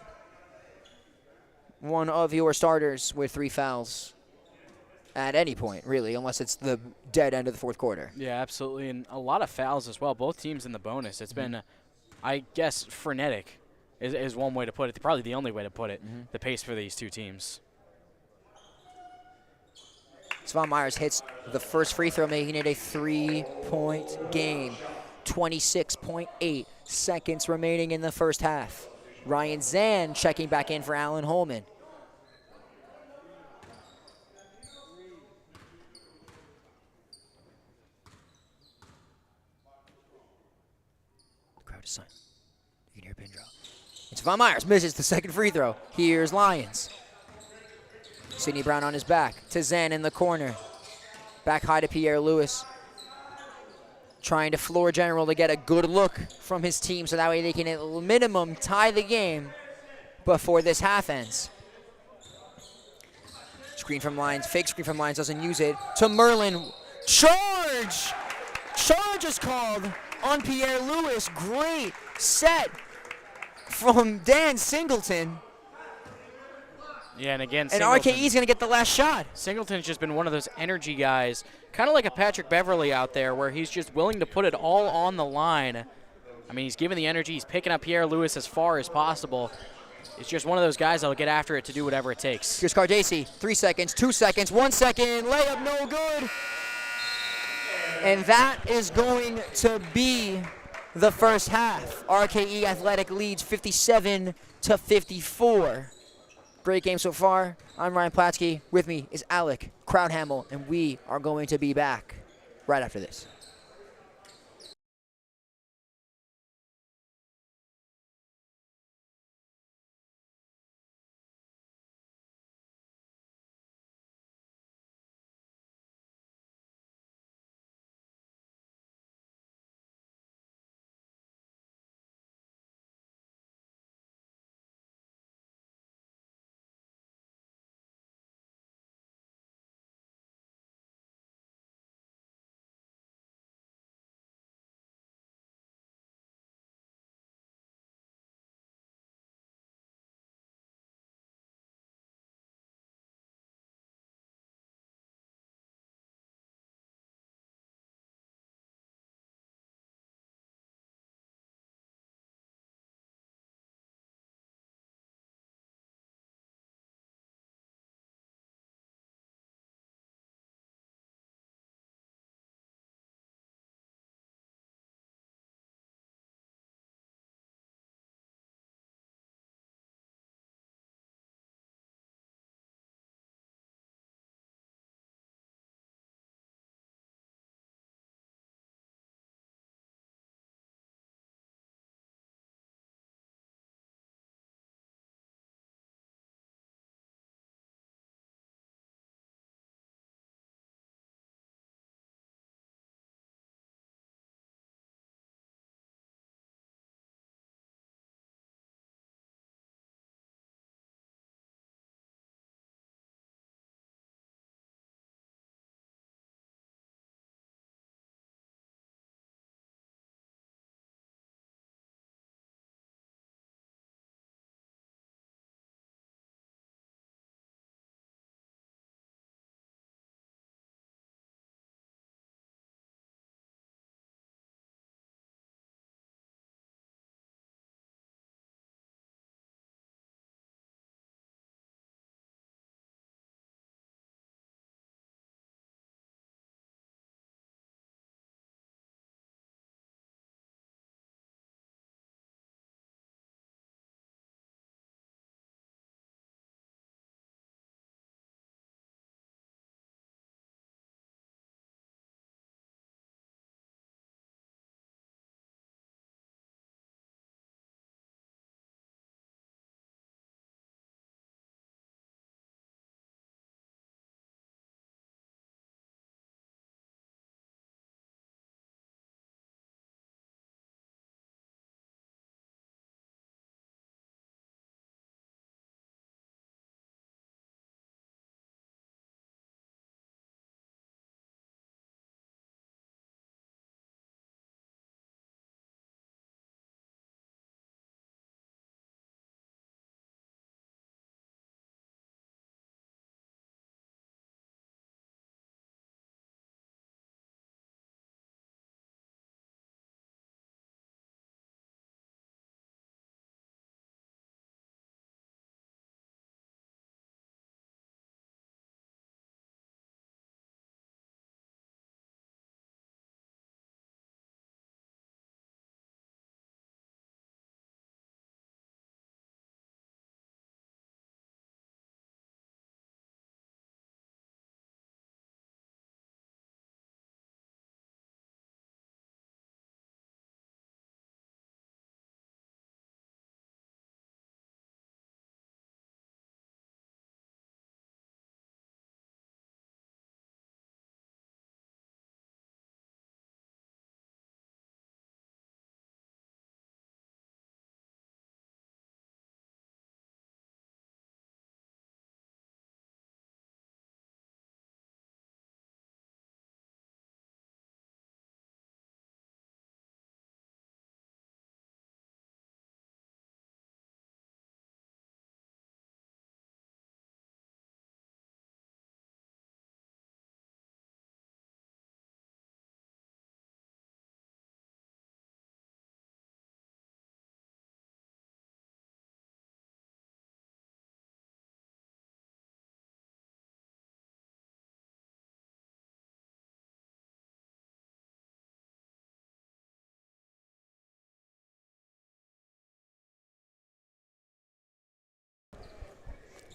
one of your starters with 3 fouls at any point, really, unless it's the dead end of the fourth quarter.
Yeah, absolutely, and a lot of fouls as well. Both teams in the bonus. It's been, I guess, frenetic is one way to put it. Probably the only way to put it, the pace for these two teams.
Savon Myers hits the first free throw, making it a 3-point game. 26.8 seconds remaining in the first half. Ryan Zan checking back in for Allen Holman. The crowd is silent. You can hear a pin drop. And Savon Myers misses the second free throw. Here's Lyons. Sidney Brown on his back to Zan in the corner. Back high to Pierre Lewis. Trying to floor general to get a good look from his team so that way they can at minimum tie the game before this half ends. Screen from Lyons, fake screen from Lyons, doesn't use it. To Merlin, charge! Charge is called on Pierre Lewis. Great set from Dan Singleton.
Yeah, and again,
and RKE's going to get the last shot.
Singleton's just been one of those energy guys, kind of like a Patrick Beverly out there, where he's just willing to put it all on the line. I mean, he's giving the energy. He's picking up Pierre Lewis as far as possible. It's just one of those guys that'll get after it to do whatever it takes.
Here's Cardacci. 3 seconds, 2 seconds, 1 second. Layup no good. And that is going to be the first half. RKE Athletic leads 57-54. Great game so far. I'm Ryan Platsky. With me is Alec Crowdhamel, and we are going to be back right after this.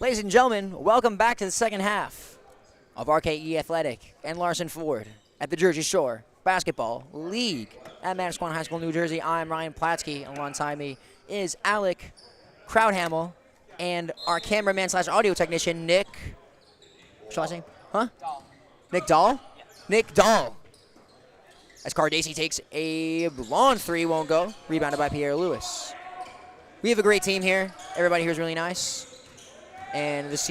Ladies and gentlemen, welcome back to the second half of RKE Athletic and Larson Ford at the Jersey Shore Basketball League at Manasquan High School, New Jersey. I'm Ryan Platsky. Alongside me is Alec Crowdhamel and our cameraman / audio technician, Nick. What's your last name? Huh?
Dahl.
Nick Dahl?
Yeah.
Nick Dahl. As Cardacy takes a long three, won't go. Rebounded by Pierre Lewis. We have a great team here. Everybody here is really nice. And this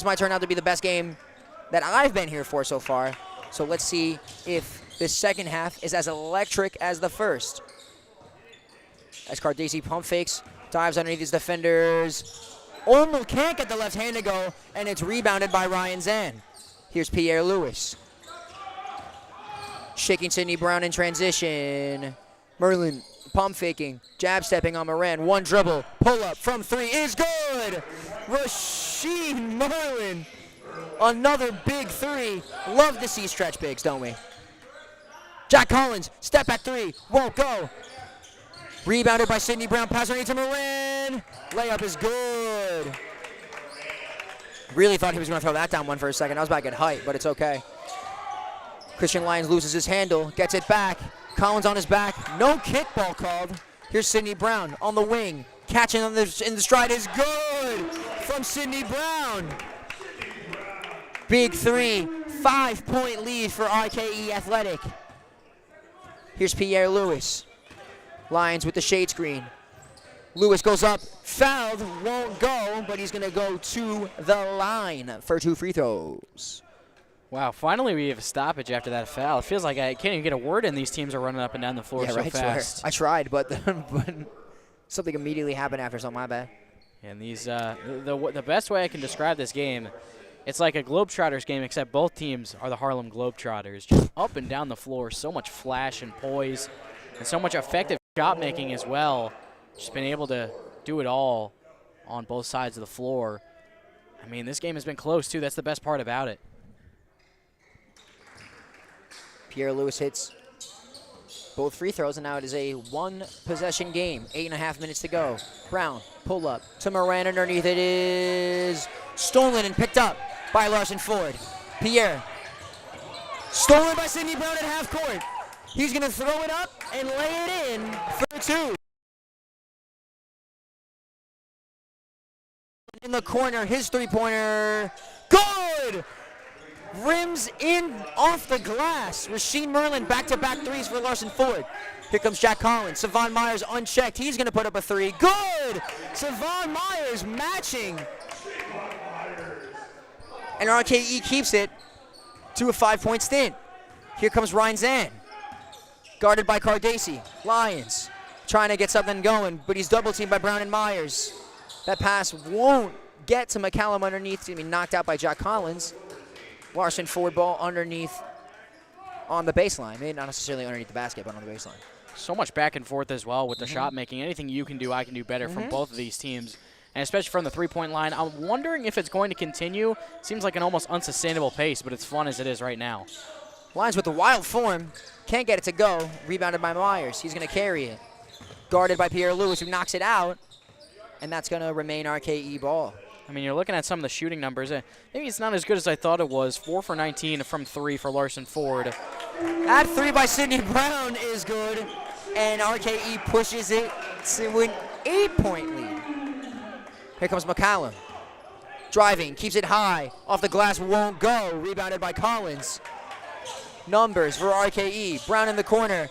might turn out to be the best game that I've been here for so far. So let's see if this second half is as electric as the first. As Cardacy pump fakes, dives underneath his defenders. Almost can't get the left hand to go, and it's rebounded by Ryan Zan. Here's Pierre Lewis. Shaking Sidney Brown in transition. Merlin pump faking, jab stepping on Moran. One dribble, pull up from three is good. Rasheed Merlin, another big three. Love to see stretch bigs, don't we? Jack Collins, step back three, won't go. Rebounded by Sidney Brown, pass underneath to Moran. Layup is good. Really thought he was going to throw that down one for a second. I was about to get height, but it's okay. Christian Lyons loses his handle, gets it back. Collins on his back, no kickball called. Here's Sidney Brown on the wing. Catching in the stride is good from Sidney Brown. Big three, 5-point lead for RKE Athletic. Here's Pierre Lewis. Lyons with the shade screen. Lewis goes up, fouled, won't go, but he's gonna go to the line for 2 free throws.
Wow, finally we have a stoppage after that foul. It feels like I can't even get a word in. These teams are running up and down the floor so fast.
Swear. I tried, but something immediately happened after, so my bad.
And these, the best way I can describe this game, it's like a Globetrotters game, except both teams are the Harlem Globetrotters. Just up and down the floor, so much flash and poise, and so much effective shot making as well. Just been able to do it all on both sides of the floor. I mean, this game has been close too. That's the best part about it.
Pierre Lewis hits both free throws, and now it is a 1-possession game. 8.5 minutes to go. Brown, pull up to Moran underneath. It is stolen and picked up by Larson Ford. Pierre, stolen by Sidney Brown at half court. He's gonna throw it up and lay it in for 2. In the corner, his three-pointer, good! Rims in off the glass. Rasheed Merlin back-to-back threes for Larson Ford. Here comes Jack Collins. Savon Myers unchecked. He's going to put up a three. Good! Savon Myers matching. And RKE keeps it to a 5-point stint. Here comes Ryan Zan. Guarded by Cardacy. Lyons trying to get something going, but he's double-teamed by Brown and Myers. That pass won't get to McCallum underneath. To be knocked out by Jack Collins. Larson Ford ball underneath on the baseline. Maybe not necessarily underneath the basket, but on the baseline.
So much back and forth as well with the shot making. Anything you can do, I can do better from both of these teams, and especially from the three-point line. I'm wondering if it's going to continue. Seems like an almost unsustainable pace, but it's fun as it is right now.
Lyons with the wild form. Can't get it to go. Rebounded by Myers. He's going to carry it. Guarded by Pierre Lewis, who knocks it out, and that's going to remain RKE ball.
I mean, you're looking at some of the shooting numbers. Maybe it's not as good as I thought it was. 4 for 19 from 3 for Larson Ford.
That three by Sidney Brown is good, and RKE pushes it to an 8-point lead. Here comes McCallum. Driving, keeps it high. Off the glass, won't go. Rebounded by Collins. Numbers for RKE. Brown in the corner.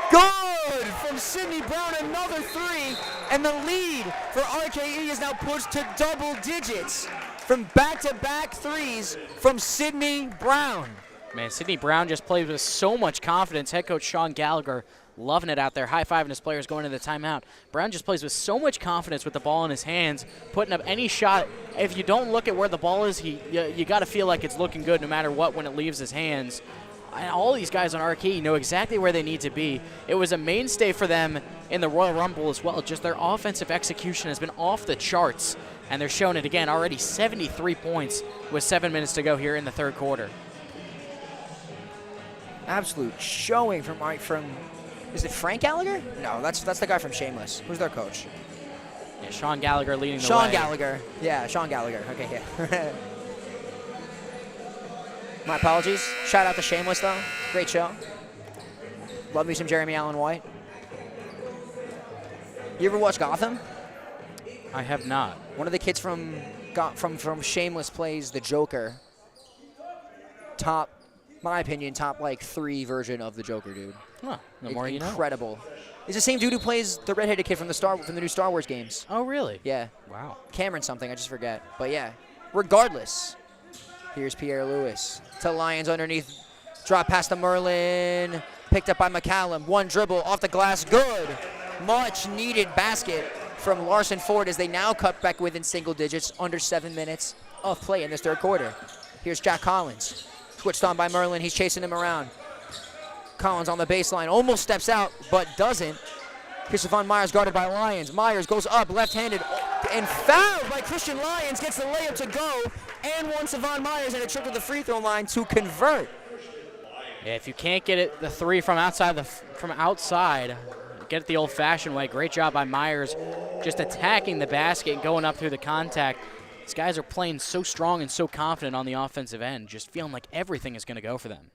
Good from Sidney Brown, another three, and the lead for RKE is now pushed to double digits from back-to-back threes from Sidney Brown.
Man, Sidney Brown just plays with so much confidence. Head coach Sean Gallagher loving it out there, high-fiving his players going into the timeout. Brown just plays with so much confidence with the ball in his hands, putting up any shot. If you don't look at where the ball is, you got to feel like it's looking good no matter what when it leaves his hands. All these guys on RKE know exactly where they need to be. It was a mainstay for them in the Royal Rumble as well. Just their offensive execution has been off the charts, and they're showing it again. Already 73 points with 7 minutes to go here in the third quarter.
Absolute showing from is it Frank Gallagher? No, that's the guy from Shameless. Who's their coach?
Yeah, Sean Gallagher leading the way.
Sean Gallagher. Yeah, Sean Gallagher. Okay, yeah. My apologies. Shout out to Shameless, though. Great show. Love me some Jeremy Allen White. You ever watch Gotham?
I have not.
One of the kids from Shameless plays the Joker. Top, my opinion, top like 3 version of the Joker, dude.
Huh, the more you know.
Incredible. He's the same dude who plays the redheaded kid from the new Star Wars games.
Oh, really?
Yeah.
Wow.
Cameron something, I just forget. But yeah, regardless, here's Pierre Lewis to Lyons underneath. Drop past the Merlin. Picked up by McCallum. One dribble off the glass. Good. Much needed basket from Larson Ford as they now cut back within single digits, under 7 minutes of play in this third quarter. Here's Jack Collins. Switched on by Merlin. He's chasing him around. Collins on the baseline. Almost steps out, but doesn't. Here's Savon Myers guarded by Lyons. Myers goes up left-handed and fouled by Christian Lyons. Gets the layup to go. And one Savon Myers and a trip to the free throw line to convert.
Yeah, if you can't get it, the 3 from outside, get it the old-fashioned way. Great job by Myers just attacking the basket and going up through the contact. These guys are playing so strong and so confident on the offensive end, just feeling like everything is going to go for them.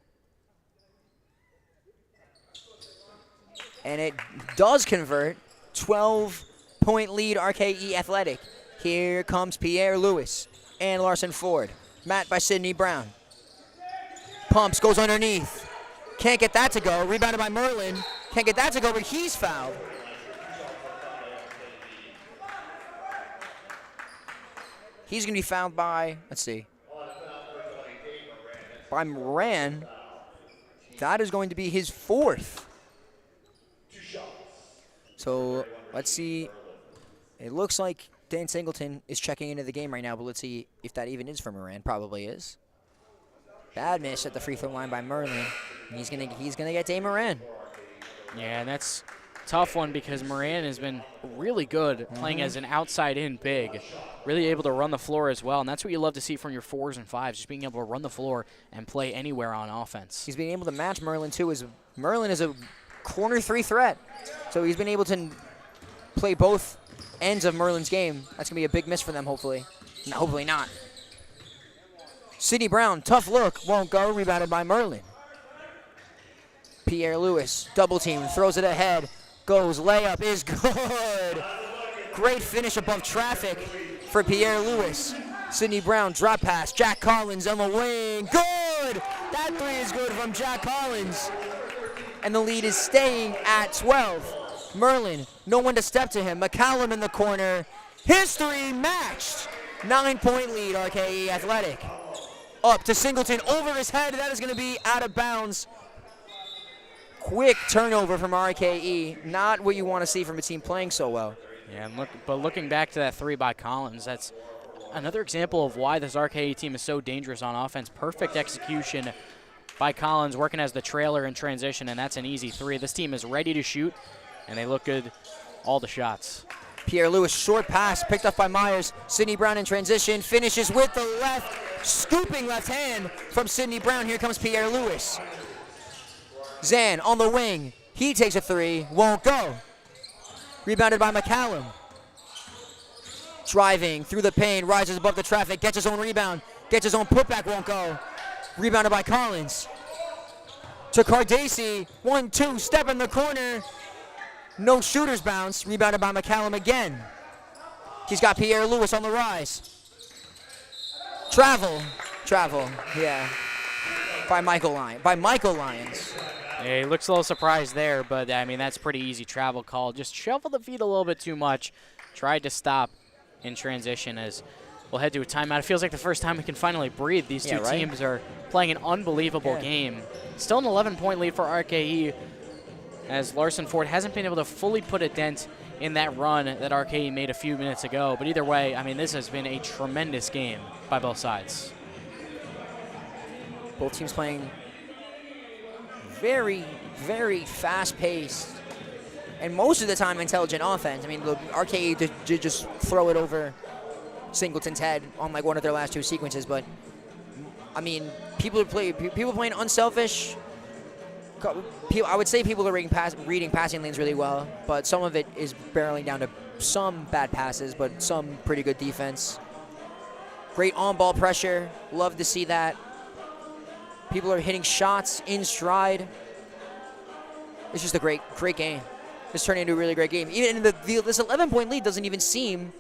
And it does convert. 12-point lead, RKE Athletic. Here comes Pierre Lewis and Larson Ford. Matt by Sidney Brown. Pumps, goes underneath. Can't get that to go. Rebounded by Merlin. Can't get that to go, but he's fouled. He's going to be fouled by, let's see, by Moran. That is going to be his 4th. So let's see. It looks like Dan Singleton is checking into the game right now, but let's see if that even is for Moran. Probably is. Bad miss at the free throw line by Merlin. He's gonna get Dave Moran.
Yeah, and that's a tough one because Moran has been really good playing as an outside-in big, really able to run the floor as well, and that's what you love to see from your 4s and 5s, just being able to run the floor and play anywhere on offense.
He's been able to match Merlin too. Merlin is a corner 3 threat, so he's been able to play both ends of Merlin's game. That's gonna be a big miss for them, hopefully. No, hopefully not. Sidney Brown, tough look, won't go, rebounded by Merlin. Pierre Lewis, double team, throws it ahead, goes, layup is good. Great finish above traffic for Pierre Lewis. Sidney Brown, drop pass, Jack Collins on the wing, good! That 3 is good from Jack Collins. And the lead is staying at 12. Merlin, no one to step to him. McCallum in the corner, his 3 matched. 9-point lead, RKE Athletic. Up to Singleton, over his head, that is gonna be out of bounds. Quick turnover from RKE. Not what you want to see from a team playing so well.
Yeah, but looking back to that 3 by Collins, that's another example of why this RKE team is so dangerous on offense. Perfect execution by Collins, working as the trailer in transition, and that's an easy 3. This team is ready to shoot, and they look good all the shots.
Pierre Lewis, short pass, picked up by Myers. Sidney Brown in transition, finishes with the left, scooping left hand from Sidney Brown. Here comes Pierre Lewis. Zan on the wing. He takes a 3, won't go. Rebounded by McCallum. Driving through the paint, rises above the traffic, gets his own rebound, gets his own putback, won't go. Rebounded by Collins. To Cardacci, 1-2, step in the corner. No shooter's bounce, rebounded by McCallum again. He's got Pierre Lewis on the rise. Travel, yeah. By Michael Lyons.
Yeah, he looks a little surprised there, but I mean, that's pretty easy travel call. Just shuffle the feet a little bit too much. Tried to stop in transition as we'll head to a timeout. It feels like the first time we can finally breathe. These two teams are playing an unbelievable game. Still an 11-point lead for RKE as Larson Ford hasn't been able to fully put a dent in that run that RKE made a few minutes ago. But either way, I mean, this has been a tremendous game by both sides.
Both teams playing very, very fast-paced and most of the time intelligent offense. I mean, the RKE did just throw it over Singleton's head on like one of their last 2 sequences, but I mean, people playing unselfish, I would say people are reading passing lanes really well, but some of it is barreling down to some bad passes, but some pretty good defense. Great on-ball pressure. Love to see that. People are hitting shots in stride. It's just a great game. This turned into a really great game. Even in this 11-point lead doesn't even seem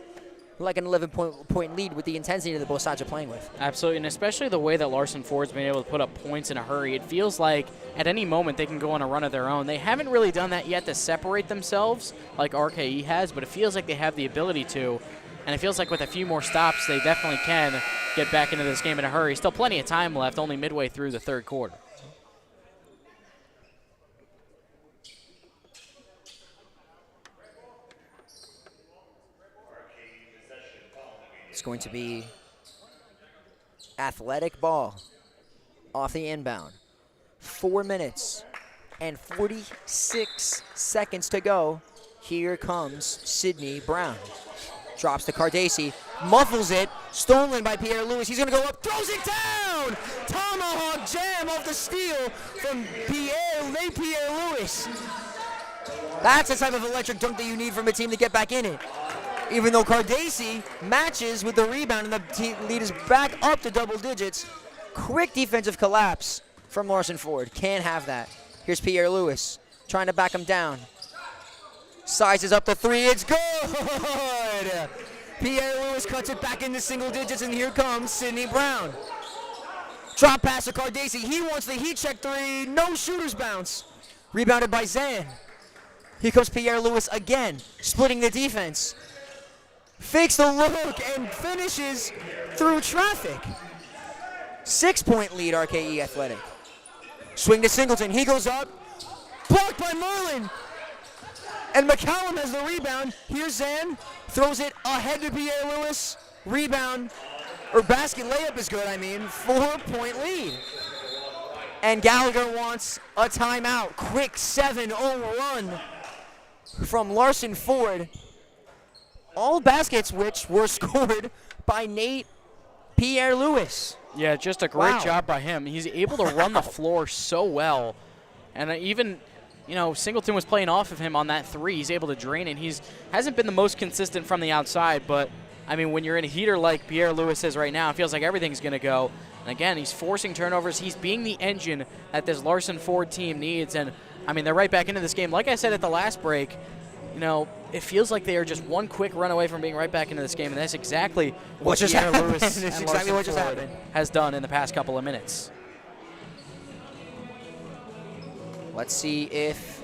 like an 11-point lead with the intensity that both sides are playing with.
Absolutely, and especially the way that Larson Ford's been able to put up points in a hurry. It feels like at any moment they can go on a run of their own. They haven't really done that yet to separate themselves like RKE has, but it feels like they have the ability to. And it feels like with a few more stops, they definitely can get back into this game in a hurry. Still plenty of time left, only midway through the third quarter.
It's going to be athletic ball off the inbound. 4 minutes and 46 seconds to go. Here comes Sidney Brown. Drops to Cardesi, muffles it, stolen by Pierre Lewis. He's going to go up, throws it down! Tomahawk jam off the steal from Pierre Lewis. That's the type of electric dunk that you need from a team to get back in it. Even though Cardesi matches with the rebound and the lead is back up to double digits. Quick defensive collapse from Larson Ford. Can't have that. Here's Pierre Lewis trying to back him down. Sizes up the three. It's good! Pierre Lewis cuts it back into single digits, and here comes Sidney Brown. Drop pass to Cardesi. He wants the heat check three. No shooter's bounce. Rebounded by Zan. Here comes Pierre Lewis again, splitting the defense. Fakes the look and finishes through traffic. 6-point lead, RKE Athletic. Swing to Singleton. He goes up. Blocked by Merlin. And McCallum has the rebound. Here's Zan. Throws it ahead to Pierre Lewis. Rebound. Or basket layup is good, 4-point lead. And Gallagher wants a timeout. Quick 7-0 run from Larson Ford. All baskets which were scored by Nate Pierre Lewis.
Yeah, just a great job by him. He's able to run the floor so well. And even, Singleton was playing off of him on that three. He's able to drain it. He hasn't been the most consistent from the outside, but, when you're in a heater like Pierre Lewis is right now, it feels like everything's going to go. And again, he's forcing turnovers. He's being the engine that this Larson Ford team needs. And, they're right back into this game. Like I said at the last break, it feels like they are just one quick run away from being right back into this game, and that's exactly what Pierre Lewis and Larson Ford has done in the past couple of minutes.
Let's see if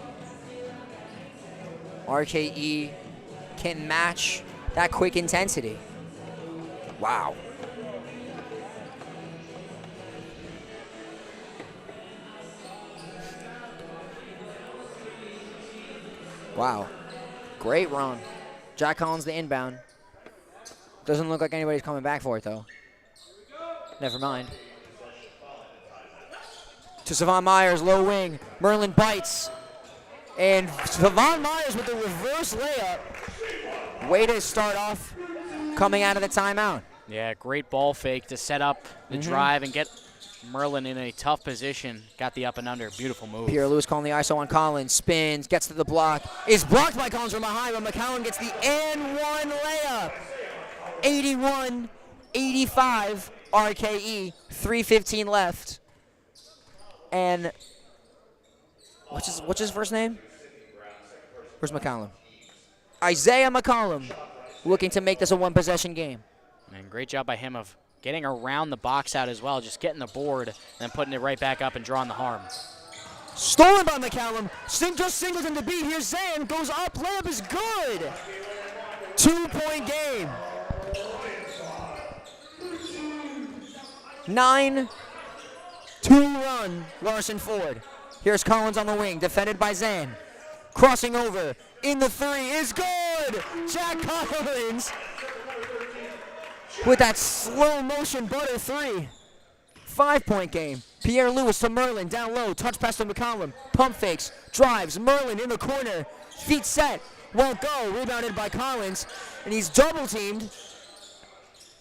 RKE can match that quick intensity. Wow. Wow. Great run. Jack Collins the inbound. Doesn't look like anybody's coming back for it, though. Never mind. To Savon Myers, low wing. Merlin bites. And Savon Myers with the reverse layup. Way to start off coming out of the timeout.
Yeah, great ball fake to set up the drive and get Merlin in a tough position. Got the up and under. Beautiful move.
Pierre Lewis calling the ISO on Collins. Spins. Gets to the block. Is blocked by Collins from behind, but McCallum gets the and-one layup. 81-85 RKE. 3:15 left. And what's his first name? Where's McCallum? Isaiah McCallum looking to make this a one-possession game.
And great job by him of getting around the box out as well, just getting the board and then putting it right back up and drawing the harm.
Stolen by McCallum. Just Singleton to beat. Here's Zan. Goes up. Layup is good. 2-point game. 9-2 run, Larson Ford. Here's Collins on the wing, defended by Zan. Crossing over. In the three is good. Jack Collins with that slow motion butter three. 5-point game. Pierre Lewis to Merlin, down low, touch pass to McCallum, pump fakes, drives, Merlin in the corner, feet set, won't go, rebounded by Collins, and he's double teamed.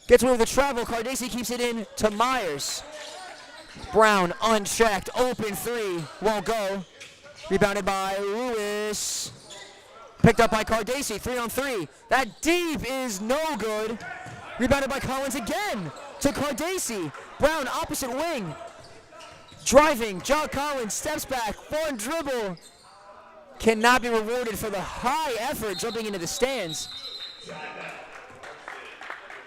Gets away with the travel, Cardesi keeps it in to Myers. Brown unchecked, open three, won't go. Rebounded by Lewis. Picked up by Cardacy, 3-on-3. That deep is no good. Rebounded by Collins again to Cardacy. Brown, opposite wing. Driving, John Collins steps back, one dribble. Cannot be rewarded for the high effort jumping into the stands.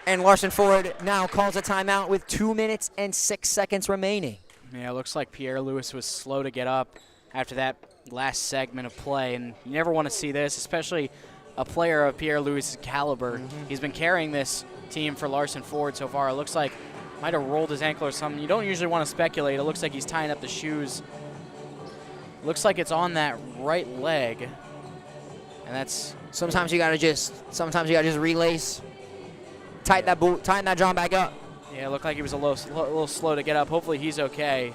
And Larson Ford now calls a timeout with 2 minutes and 6 seconds remaining.
Yeah, it looks like Pierre Lewis was slow to get up after that last segment of play, and you never want to see this, especially a player of Pierre Lewis's caliber. He's been carrying this team for Larson Ford so far. It looks like might have rolled his ankle or something. You don't usually want to speculate. It looks like he's tying up the shoes. Looks like it's on that right leg, and that's
sometimes you gotta just relace, tighten that boot, tighten that John back up.
Yeah, it looked like he was a little slow to get up. Hopefully he's okay.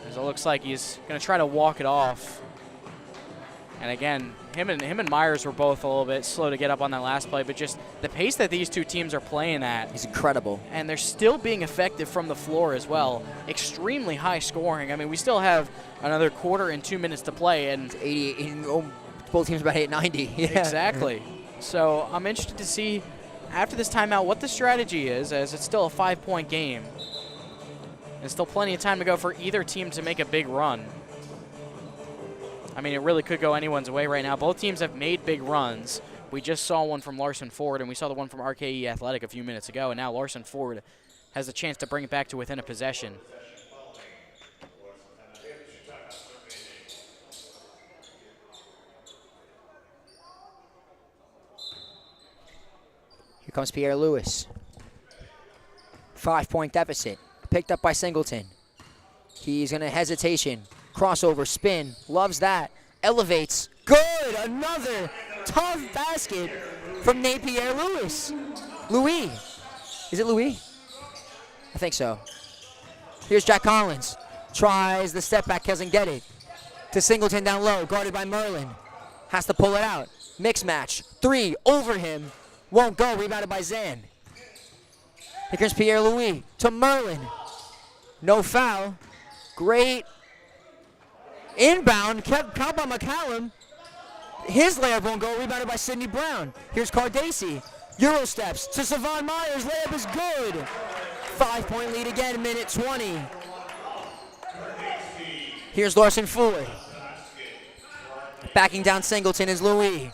As it looks like he's going to try to walk it off. And again, him and Myers were both a little bit slow to get up on that last play, but just the pace that these two teams are playing at
is incredible. And
they're still being effective from the floor as well. Extremely high scoring. I mean, we still have another quarter and 2 minutes to play, and
80, both teams about 890. Yeah.
Exactly. So I'm interested to see after this timeout what the strategy is, as it's still a 5-point game. There's still plenty of time to go for either team to make a big run. I mean, it really could go anyone's way right now. Both teams have made big runs. We just saw one from Larson Ford, and we saw the one from RKE Athletic a few minutes ago, and now Larson Ford has the chance to bring it back to within a possession.
Here comes Pierre Lewis. 5-point deficit. Picked up by Singleton. He's going to hesitation. Crossover, spin. Loves that. Elevates. Good! Another tough basket from Napier Lewis. Louis. Is it Louis? I think so. Here's Jack Collins. Tries the step back, doesn't get it. To Singleton down low, guarded by Merlin. Has to pull it out. Mix match. Three over him. Won't go, rebounded by Zan. Here comes Pierre Louis to Merlin. No foul. Great inbound, kept caught by McCallum. His layup won't go, rebounded by Sidney Brown. Here's Cardacy. Euro steps to Savon Myers, layup is good. 5-point lead again, minute 20. Here's Larson Ford. Backing down Singleton is Louis.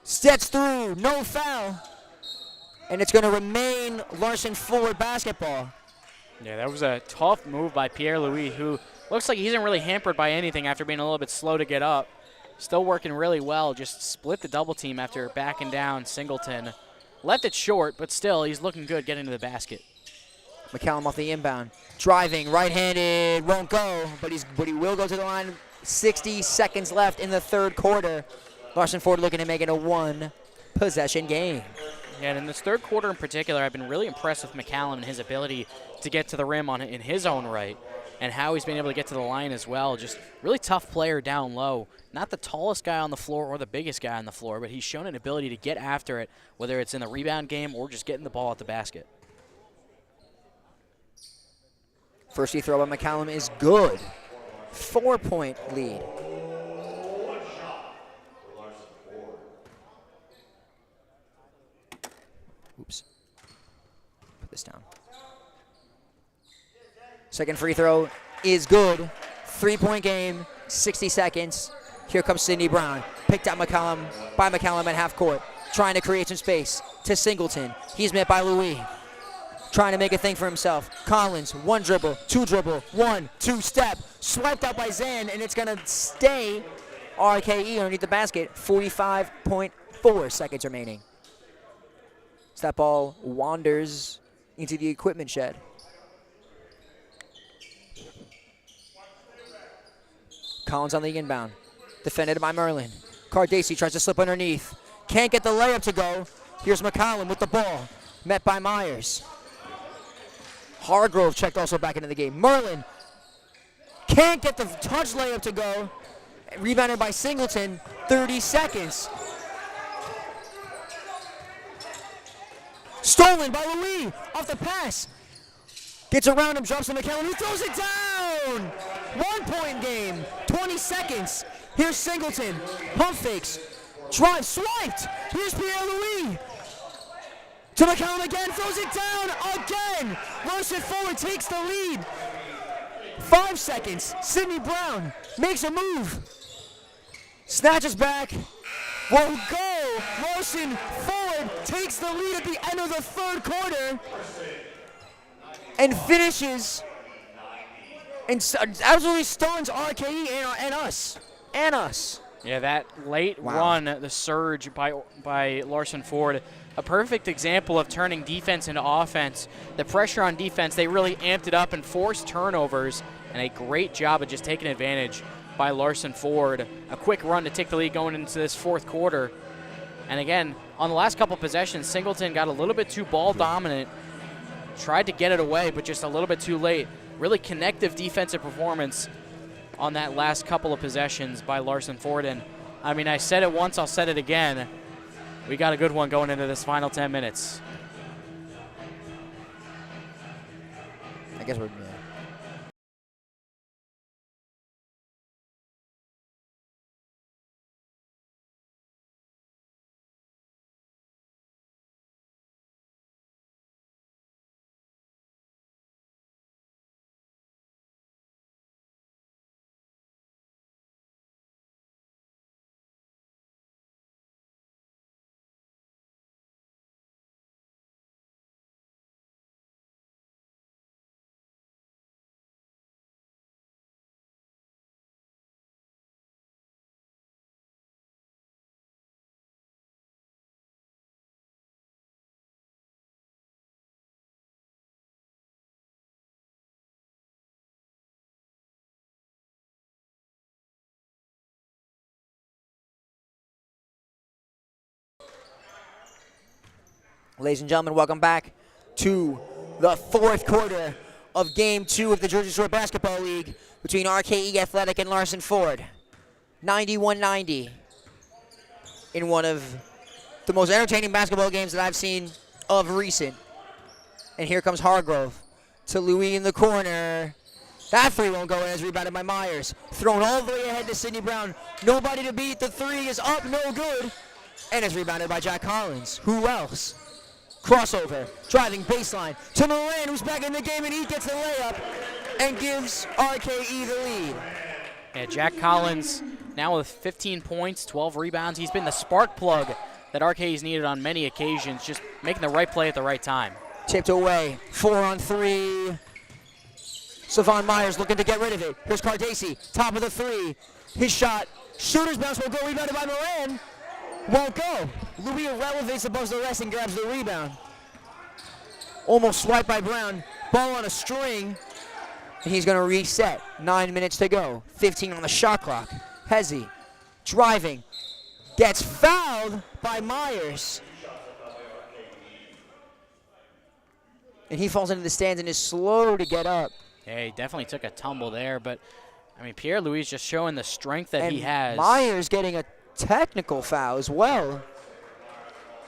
Steps through, no foul. And it's going to remain Larson Ford basketball.
Yeah, that was a tough move by Pierre Louis, who looks like he isn't really hampered by anything after being a little bit slow to get up. Still working really well, just split the double team after backing down Singleton. Left it short, but still, he's looking good getting to the basket.
McCallum off the inbound. Driving, right-handed, won't go, but he will go to the line. 60 seconds left in the third quarter. Larson Ford looking to make it a one-possession game.
Yeah, and in this third quarter in particular, I've been really impressed with McCallum and his ability to get to the rim in his own right, and how he's been able to get to the line as well. Just really tough player down low. Not the tallest guy on the floor or the biggest guy on the floor, but he's shown an ability to get after it, whether it's in the rebound game or just getting the ball at the basket.
First free throw by McCallum is good. 4-point lead. Oops. Put this down. Second free throw is good. 3-point game, 60 seconds. Here comes Sidney Brown. Picked out by McCallum at half court. Trying to create some space to Singleton. He's met by Louis. Trying to make a thing for himself. Collins, one dribble, two dribble, 1-2 step. Swiped out by Zan, and it's going to stay RKE underneath the basket. 45.4 seconds remaining. So that ball wanders into the equipment shed. Collins on the inbound. Defended by Merlin. Cardacy tries to slip underneath. Can't get the layup to go. Here's McCallum with the ball. Met by Myers. Hargrove checked also back into the game. Merlin can't get the touch layup to go. Rebounded by Singleton. 30 seconds. Stolen by Louis off the pass. Gets around him, drops on McCallum, he throws it down! 1 point game, 20 seconds. Here's Singleton, pump fakes, drive, swiped! Here's Pierre-Louis! To McCallum again, throws it down again! Larson forward takes the lead. 5 seconds, Sidney Brown makes a move. Snatches back, won't go! Larson forward takes the lead at the end of the third quarter. And finishes and absolutely stuns RKE and us.
Yeah, that late run, the surge by Larson Ford, a perfect example of turning defense into offense. The pressure on defense, they really amped it up and forced turnovers, and a great job of just taking advantage by Larson Ford. A quick run to take the lead going into this fourth quarter. And again, on the last couple possessions, Singleton got a little bit too ball dominant, tried to get it away, but just a little bit too late. Really connective defensive performance on that last couple of possessions by Larson Ford. And I mean, I said it once, I'll say it again. We got a good one going into this final 10 minutes.
I guess we're... Ladies and gentlemen, welcome back to the fourth quarter of Game 2 of the Jersey Shore Basketball League between RKE Athletic and Larson Ford. 91-90 in one of the most entertaining basketball games that I've seen of recent. And here comes Hargrove to Louis in the corner. That three won't go in as rebounded by Myers. Thrown all the way ahead to Sidney Brown. Nobody to beat. The three is up, no good. And is rebounded by Jack Collins. Who else? Crossover, driving baseline to Moran, who's back in the game, and he gets the layup and gives RKE the lead.
Yeah, Jack Collins now with 15 points, 12 rebounds. He's been the spark plug that RKE's needed on many occasions, just making the right play at the right time.
Tipped away, 4-on-3. Savon Myers looking to get rid of it. Here's Cardacci, top of the three. His shot, shooter's bounce will go, rebounded by Moran. Won't go. Louis elevates above the rest and grabs the rebound. Almost swiped by Brown. Ball on a string. And he's going to reset. 9 minutes to go. 15 on the shot clock. Hezzy driving. Gets fouled by Myers. And he falls into the stands and is slow to get up.
Yeah, he definitely took a tumble there. But, I mean, Pierre-Louis is just showing the strength that he has.
Myers getting a technical foul as well.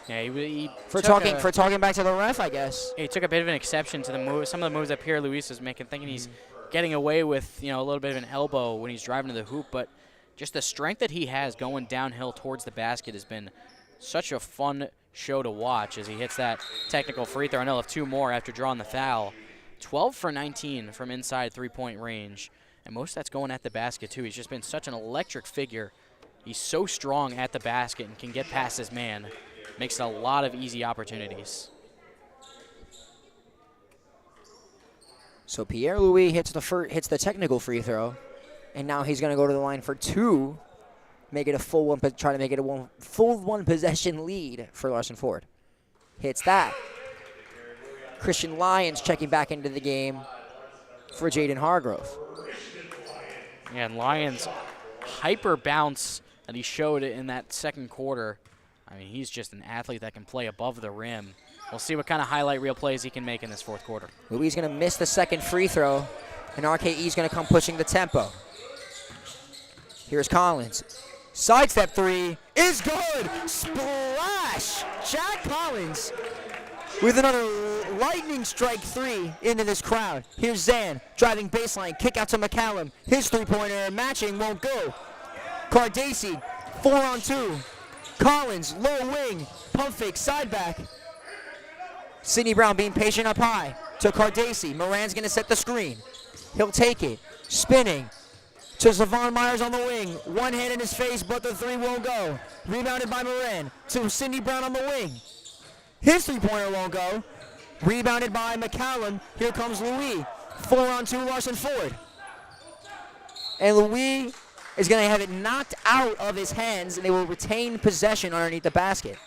Yeah, he
for talking back to the ref, I guess.
He took a bit of an exception to the move, some of the moves that Pierre-Louis is making, thinking he's getting away with, you know, a little bit of an elbow when he's driving to the hoop, but just the strength that he has going downhill towards the basket has been such a fun show to watch as he hits that technical free throw. And he'll have two more after drawing the foul. 12 for 19 from inside three-point range, and most of that's going at the basket too. He's just been such an electric figure. He's so strong at the basket and can get past his man. Makes it a lot of easy opportunities.
So Pierre-Louis hits the technical free throw, and now he's going to go to the line for two, make it a full one, try to make it a full one possession lead for Larson Ford. Hits that. Christian Lyons checking back into the game for Jaden Hargrove.
Yeah, and Lyons hyper bounce that he showed in that second quarter. I mean, he's just an athlete that can play above the rim. We'll see what kind of highlight reel plays he can make in this fourth quarter.
Louis is going to miss the second free throw, and RKE is going to come pushing the tempo. Here's Collins. Sidestep three is good. Splash! Jack Collins with another lightning strike three into this crowd. Here's Zan driving baseline, kick out to McCallum. His three-pointer matching won't go. Cardacy, 4-on-2. Collins, low wing, pump fake, side back. Sidney Brown being patient up high to Cardacy. Moran's gonna set the screen. He'll take it, spinning to Savon Myers on the wing. One hand in his face, but the three won't go. Rebounded by Moran to Sidney Brown on the wing. His three-pointer won't go. Rebounded by McCallum. Here comes Louis. 4-on-2, Larson Ford. And Louis is going to have it knocked out of his hands, and they will retain possession underneath the basket.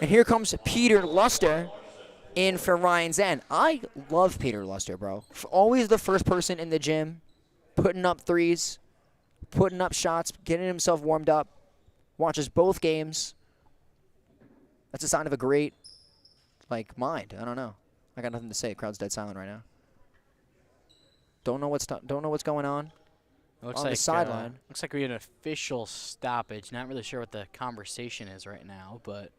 And here comes Peter Luster in for Ryan Zan. I love Peter Luster, bro. Always the first person in the gym, putting up threes, putting up shots, getting himself warmed up. Watches both games. That's a sign of a great, mind. I don't know. I got nothing to say. Crowd's dead silent right now. Don't know what's going on.
It looks
on
like
the sideline.
Looks like we had an official stoppage. Not really sure what the conversation is right now, but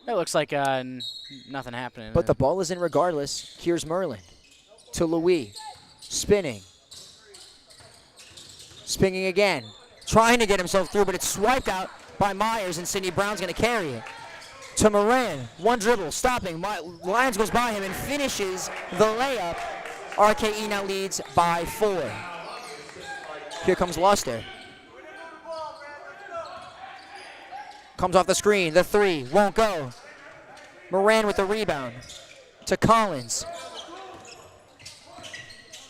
it looks like nothing happening.
But the ball is in regardless. Here's Merlin to Louis, spinning again. Trying to get himself through, but it's swiped out by Myers, and Sidney Brown's going to carry it. To Moran, one dribble, stopping. Lyons goes by him and finishes the layup. RKE now leads by 4. Here comes Luster. Comes off the screen, the three, won't go. Moran with the rebound to Collins.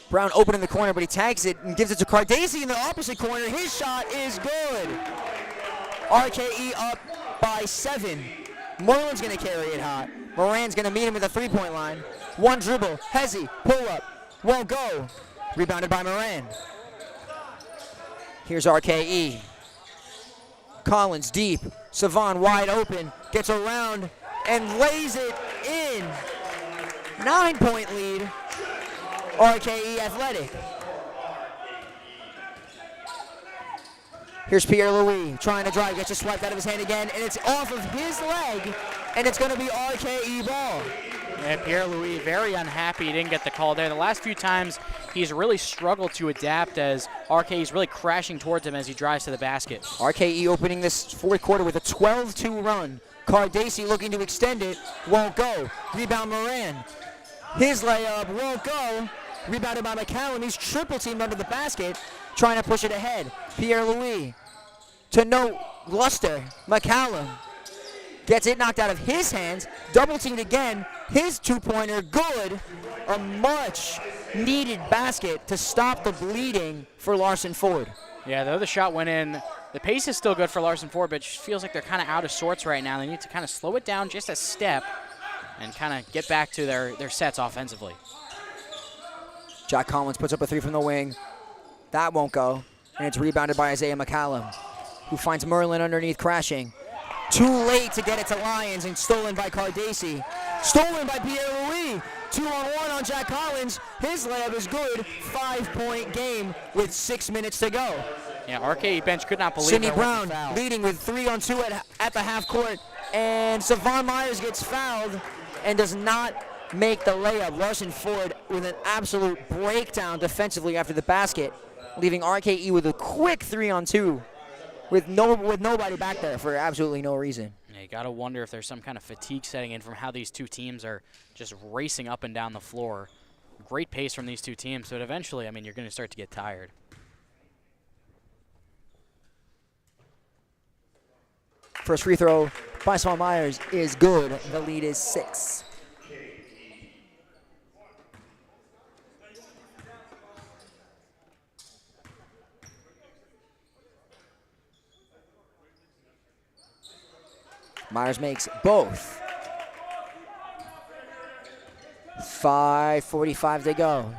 Brown open in the corner, but he tags it and gives it to Cardacy in the opposite corner. His shot is good. RKE up by 7. Merlin's going to carry it hot. Moran's going to meet him at the three-point line. One dribble, Hezzy, pull up, won't go. Rebounded by Moran. Here's RKE. Collins deep. Savon wide open, gets around and lays it in. 9-point lead. RKE Athletic. Here's Pierre-Louis trying to drive, gets it swiped out of his hand again, and it's off of his leg, and it's going to be RKE ball.
And Pierre-Louis very unhappy he didn't get the call there. The last few times he's really struggled to adapt as RKE is really crashing towards him as he drives to the basket.
RKE opening this fourth quarter with a 12-2 run. Cardacy looking to extend it, won't go. Rebound Moran. His layup won't go. Rebounded by McCallum. He's triple teamed under the basket, trying to push it ahead. Pierre-Louis to Luster. McCallum gets it knocked out of his hands. Double teamed again. His two-pointer good. A much needed basket to stop the bleeding for Larson Ford.
Yeah, though the shot went in, the pace is still good for Larson Ford, but it just feels like they're kind of out of sorts right now. They need to kind of slow it down just a step and kind of get back to their sets offensively.
Jack Collins puts up a three from the wing. That won't go. And it's rebounded by Isaiah McCallum, who finds Merlin underneath crashing. Too late to get it to Lyons and stolen by Cardacy. Stolen by Pierre-Louis. 2-on-1 on Jack Collins. His layup is good. 5-point game with 6 minutes to go.
Yeah, RKE bench could not believe
Sidney Brown leading with 3-on-2 at the half court. And Savon Myers gets fouled and does not make the layup. Larson Ford with an absolute breakdown defensively after the basket, leaving RKE with a quick 3-on-2 with nobody back there for absolutely no reason.
Yeah, you got to wonder if there's some kind of fatigue setting in from how these two teams are just racing up and down the floor. Great pace from these two teams, but eventually, you're going to start to get tired.
First free throw by Savon Myers is good. The lead is 6. Myers makes both. 5:45 to go.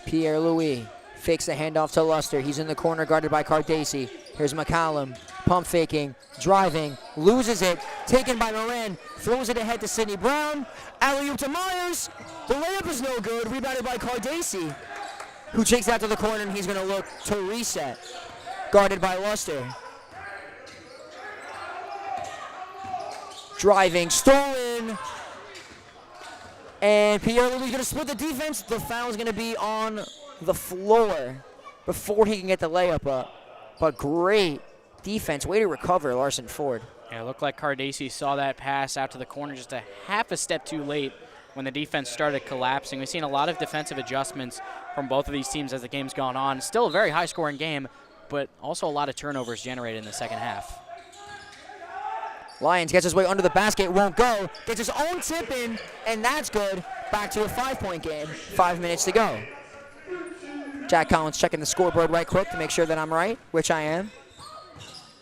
Pierre-Louis fakes the handoff to Luster. He's in the corner guarded by Cardacy. Here's McCallum, pump faking, driving, loses it, taken by Moran, throws it ahead to Sidney Brown. Alley-oop to Myers. The layup is no good, rebounded by Cardacy, who takes that to the corner, and he's going to look to reset. Guarded by Luster. Driving, stolen. And Pierre-Louis going to split the defense. The foul is going to be on the floor before he can get the layup up. But great defense. Way to recover, Larson Ford.
Yeah, it looked like Cardace saw that pass out to the corner just a half a step too late when the defense started collapsing. We've seen a lot of defensive adjustments from both of these teams as the game's gone on. Still a very high-scoring game, but also a lot of turnovers generated in the second half.
Lyons gets his way under the basket, won't go. Gets his own tip in, and that's good. Back to a 5-point game. 5 minutes to go. Jack Collins checking the scoreboard right quick to make sure that I'm right, which I am.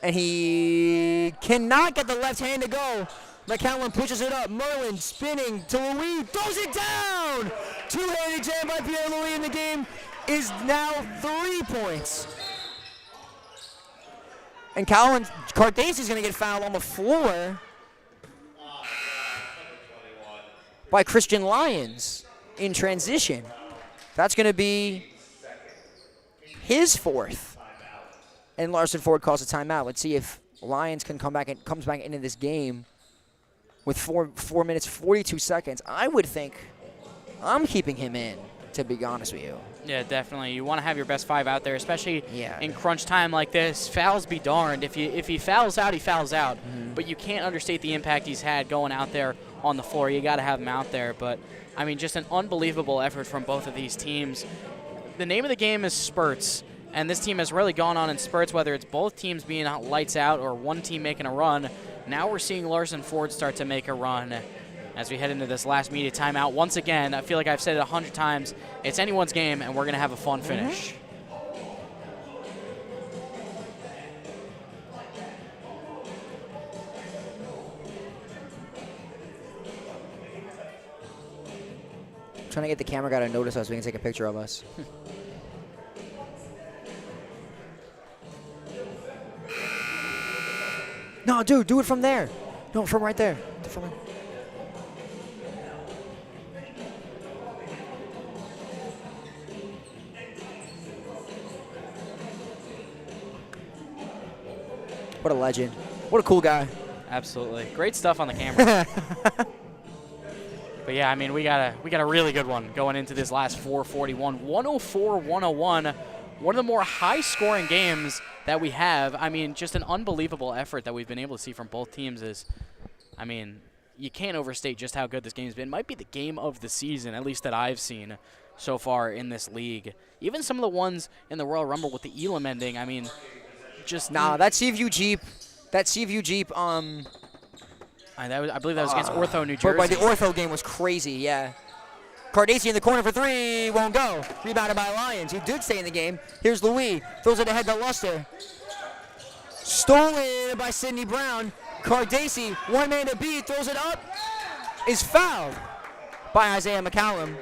And he cannot get the left hand to go. McCallum pushes it up. Merlin spinning to Louis. Throws it down! Two-handed jam by Pierre-Louis, and the game is now 3 points. And Cardace is going to get fouled on the floor by Christian Lyons in transition. That's going to be his 4th. And Larson Ford calls a timeout. Let's see if Lyons can comes back into this game with 4 minutes, 42 seconds. I would think I'm keeping him in, to be honest with you.
Yeah, definitely. You want to have your best 5 out there, especially in crunch time like this. Fouls be darned. If he fouls out, he fouls out. Mm-hmm. But you can't understate the impact he's had going out there on the floor. You got to have him out there. But, I mean, just an unbelievable effort from both of these teams. The name of the game is spurts, and this team has really gone on in spurts, whether it's both teams being lights out or one team making a run. Now we're seeing Larson Ford start to make a run as we head into this last media timeout. Once again, I feel like I've said it 100 times, it's anyone's game, and we're going to have a fun finish.
Trying to get the camera guy to notice us so we can take a picture of us. No, dude, do it from there. No, from right there. From right. What a legend. What a cool guy.
Absolutely. Great stuff on the camera. But yeah, I mean, we got a really good one going into this last 4:41. 104-101. One of the more high-scoring games that we have. I mean, just an unbelievable effort that we've been able to see from both teams is, I mean, you can't overstate just how good this game's been. It might be the game of the season, at least that I've seen so far in this league. Even some of the ones in the Royal Rumble with the Elam ending, I mean, just...
Nah, that Seaview Jeep,
I believe that was against Ortho, New Jersey.
But the Ortho game was crazy, yeah. Cardace in the corner for 3, won't go. Rebounded by Lyons, who did stay in the game. Here's Louis, throws it ahead to Luster. Stolen by Sidney Brown. Cardace, one man to beat, throws it up, is fouled by Isaiah McCallum.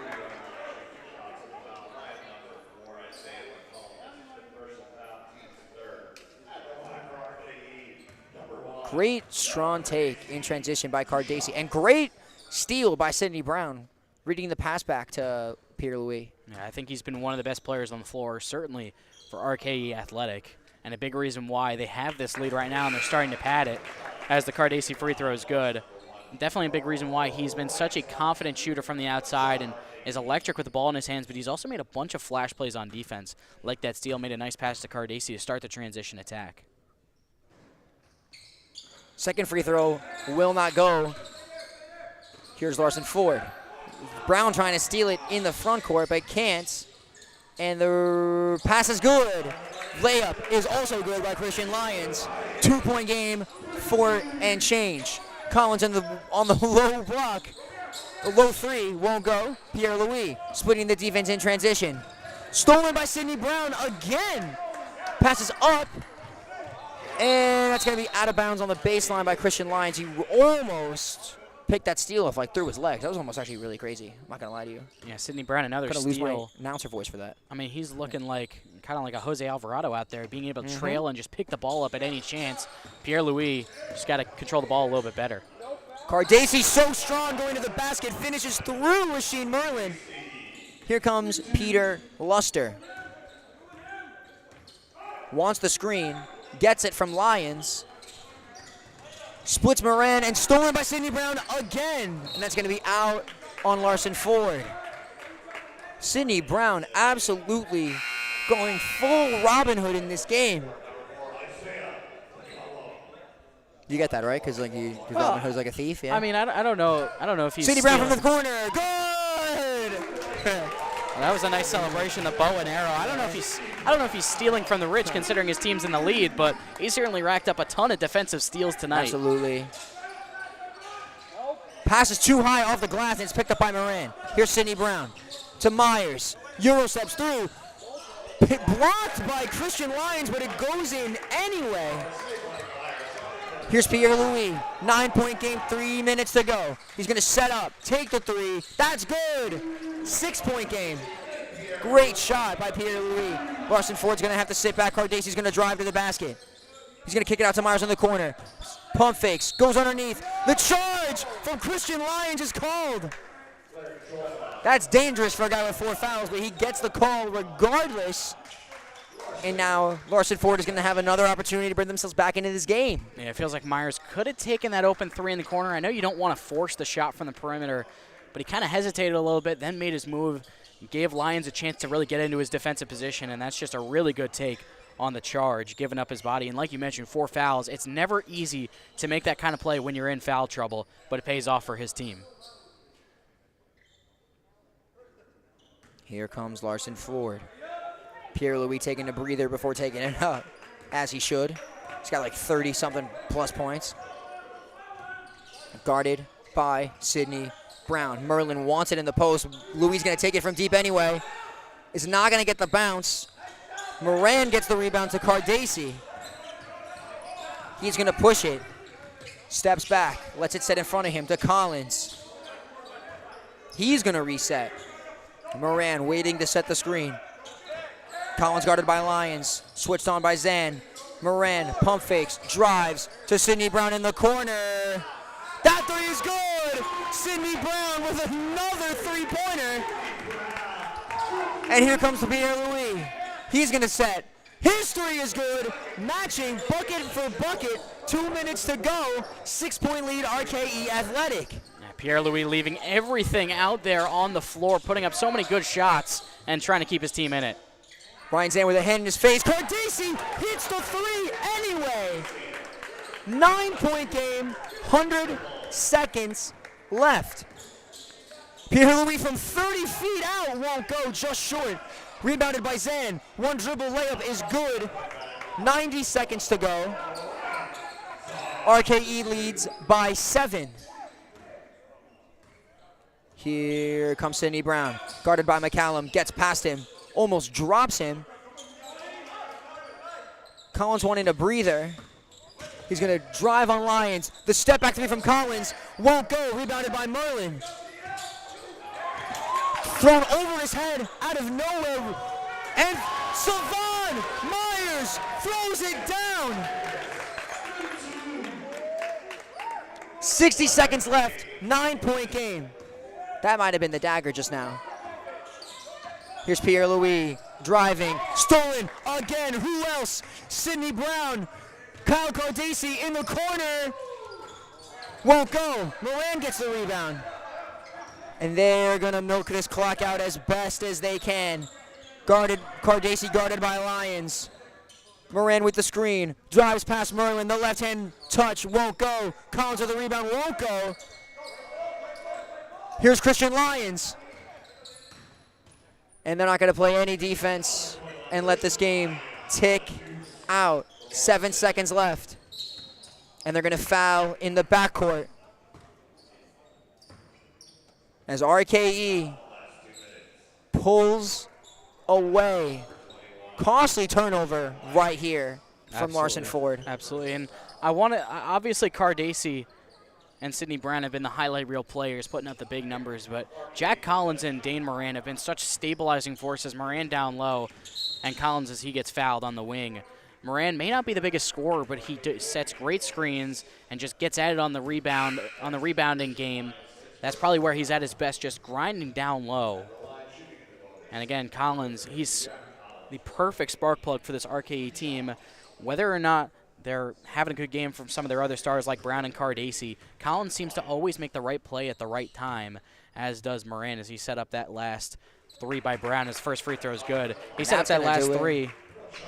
Great strong take in transition by Cardace, and great steal by Sidney Brown, reading the pass back to Pierre-Louis.
Yeah, I think he's been one of the best players on the floor, certainly for RKE Athletic, and a big reason why they have this lead right now and they're starting to pad it as the Cardace free throw is good. Definitely a big reason why he's been such a confident shooter from the outside and is electric with the ball in his hands, but he's also made a bunch of flash plays on defense, like that steal, made a nice pass to Cardace to start the transition attack.
Second free throw will not go. Here's Larson Ford. Brown trying to steal it in the front court, but can't. And the pass is good. Layup is also good by Christian Lyons. 2-point game, 4 and change. Collins on the low block. The low 3 won't go. Pierre-Louis splitting the defense in transition. Stolen by Sidney Brown again. Passes up. And that's going to be out of bounds on the baseline by Christian Lyons. He almost picked that steal off through his legs. That was almost actually really crazy. I'm not going to lie to you.
Yeah, Sidney Brown, another steal.
Lose my announcer voice for that.
I mean, he's looking like kind of like a Jose Alvarado out there, being able to trail and just pick the ball up at any chance. Pierre-Louis just got to control the ball a little bit better.
Cardace so strong going to the basket, finishes through Rasheed Merlin. Here comes Peter Luster. Wants the screen. Gets it from Lyons. Splits Moran and stolen by Sidney Brown again. And that's going to be out on Larson Ford. Sidney Brown absolutely going full Robin Hood in this game. You get that, right? Because Robin Hood's like a thief, yeah?
I mean, I don't know. I don't know if he's
Sidney Brown from the corner. Good!
That was a nice celebration, the bow and arrow. I don't know if he's stealing from the rich, considering his team's in the lead, but he certainly racked up a ton of defensive steals tonight.
Absolutely. Pass is too high off the glass, and it's picked up by Moran. Here's Sidney Brown to Myers. Euro steps through. Blocked by Christian Lyons, but it goes in anyway. Here's Pierre-Louis. 9-point game, 3 minutes to go. He's going to set up, take the three. That's good. 6-point game. Great shot by Pierre-Louis. Larson Ford's going to have to sit back. Cardasi's going to drive to the basket. He's going to kick it out to Myers in the corner. Pump fakes, goes underneath. The charge from Christian Lyons is called. That's dangerous for a guy with 4 fouls, but he gets the call regardless. And now Larson Ford is going to have another opportunity to bring themselves back into this game.
Yeah, it feels like Myers could have taken that open three in the corner. I know you don't want to force the shot from the perimeter, but he kind of hesitated a little bit, then made his move, gave Lyons a chance to really get into his defensive position, and that's just a really good take on the charge, giving up his body. And like you mentioned, 4 fouls. It's never easy to make that kind of play when you're in foul trouble, but it pays off for his team.
Here comes Larson Ford. Pierre-Louis taking a breather before taking it up, as he should. He's got like 30-something plus points. Guarded by Sidney Brown. Merlin wants it in the post. Louis is going to take it from deep anyway. Is not going to get the bounce. Moran gets the rebound to Cardasi. He's going to push it. Steps back. Lets it set in front of him to Collins. He's going to reset. Moran waiting to set the screen. Collins guarded by Lyons. Switched on by Zan. Moran pump fakes. Drives to Sidney Brown in the corner. That three is good! Sidney Brown with another three-pointer. And here comes Pierre-Louis. He's going to set. His three is good. Matching bucket for bucket. 2 minutes to go. 6-point lead, RKE Athletic.
Pierre-Louis leaving everything out there on the floor, putting up so many good shots and trying to keep his team in it.
Ryan Zan with a hand in his face. Cardasi hits the three anyway. 9-point game, 100 seconds left. Pierre-Louis from 30 feet out won't go, just short. Rebounded by Zan. One dribble layup is good. 90 seconds to go. RKE leads by 7. Here comes Sidney Brown. Guarded by McCallum. Gets past him. Almost drops him. Collins wanting a breather. He's going to drive on Lyons. The step back three from Collins won't go. Rebounded by Merlin. Thrown over his head out of nowhere. And Savon Myers throws it down. 60 seconds left. 9-point game. That might have been the dagger just now. Here's Pierre-Louis driving. Stolen again. Who else? Sidney Brown. Kyle Cardasi in the corner. Won't go. Moran gets the rebound. And they're going to milk this clock out as best as they can. Cardasi guarded by Lyons. Moran with the screen. Drives past Merlin. The left-hand touch won't go. Collins with the rebound won't go. Here's Christian Lyons. And they're not going to play any defense and let this game tick out. 7 seconds left. And they're going to foul in the backcourt. As RKE pulls away. Costly turnover right here from Larson Ford.
Absolutely. And I want to, obviously Cardasi and Sidney Brown have been the highlight reel players, putting up the big numbers, but Jack Collins and Dane Moran have been such stabilizing forces. Moran down low, and Collins as he gets fouled on the wing. Moran may not be the biggest scorer, but he sets great screens and just gets at it on the rebounding game. That's probably where he's at his best, just grinding down low. And again, Collins, he's the perfect spark plug for this RKE team. Whether or not they're having a good game from some of their other stars like Brown and Cardacy, Collins seems to always make the right play at the right time, as does Moran as he set up that last three by Brown. His first free throw is good. He set up that last three,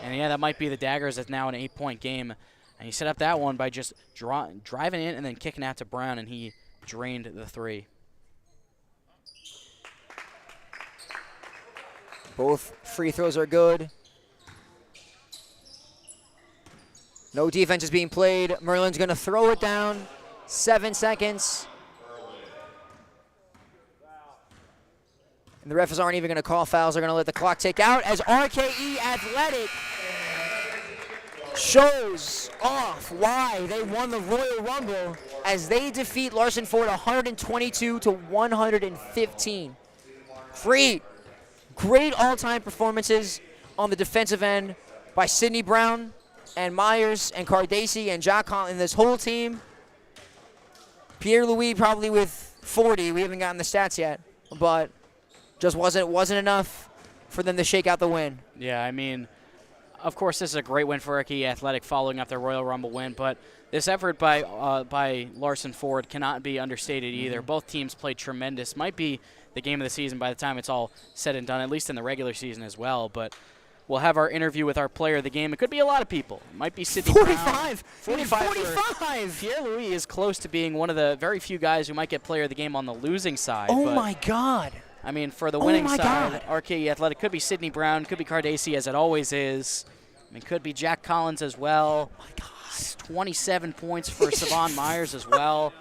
and yeah, that might be the daggers. It's now an 8-point game. And he set up that one by just driving in and then kicking out to Brown, and he drained the three.
Both free throws are good. No defense is being played. Merlin's going to throw it down. 7 seconds. And the refs aren't even going to call fouls. They're going to let the clock tick out as RKE Athletic shows off why they won the Royal Rumble as they defeat Larson Ford 122-115. Great all-time performances on the defensive end by Sidney Brown and Myers and Cardacy and Jack Collins, this whole team. Pierre-Louis probably with 40. We haven't gotten the stats yet, but just wasn't enough for them to shake out the win.
Yeah, I mean, of course, this is a great win for RKE Athletic following up their Royal Rumble win, but this effort by Larson Ford cannot be understated either. Both teams played tremendous. Might be the game of the season by the time it's all said and done, at least in the regular season as well. But we'll have our interview with our player of the game. It could be a lot of people. It might be Sidney
45.
Brown. 45. Pierre-Louis is close to being one of the very few guys who might get player of the game on the losing side.
Oh, my God.
I mean, for the winning side, RKE Athletic could be Sidney Brown, could be Cardacy, as it always is. I mean, could be Jack Collins as well.
Oh, my God.
27 points for Savon Myers as well.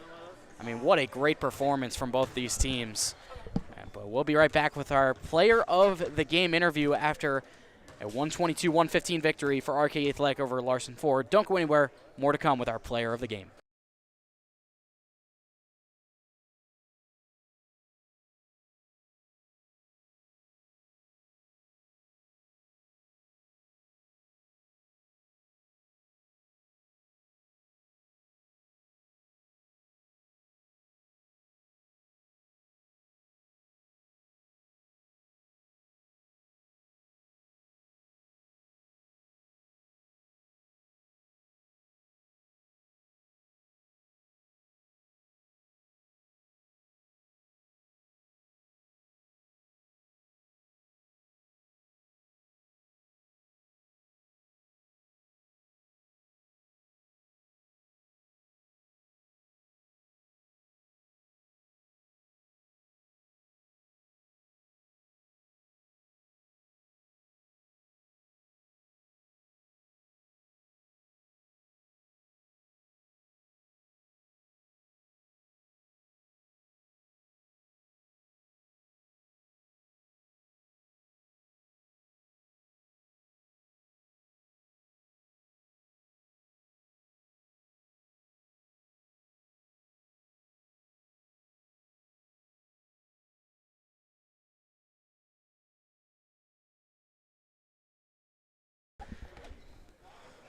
I mean, what a great performance from both these teams. But we'll be right back with our player of the game interview after a 122-115 victory for RKE Athletic over Larson Ford. Don't go anywhere. More to come with our player of the game.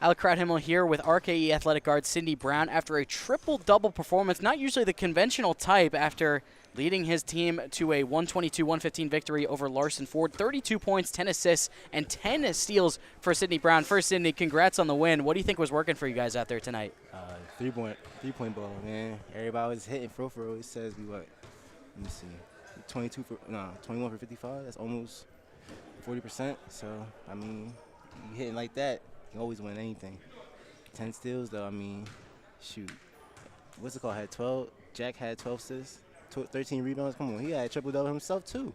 Alec Krauthimmel here with RKE Athletic guard Sidney Brown after a triple-double performance, not usually the conventional type, after leading his team to a 122-115 victory over Larson Ford. 32 points, 10 assists, and 10 steals for Sidney Brown. First, Sidney, congrats on the win. What do you think was working for you guys out there tonight?
Three-point ball, man. Everybody was hitting for real. It says we what? Let me see. 21 for 55. That's almost 40%. So, I mean, you hitting like that, you always win anything. 10 steals, though, I mean, shoot. What's it called? Jack had 12 assists, 13 rebounds. Come on, he had a triple-double himself, too.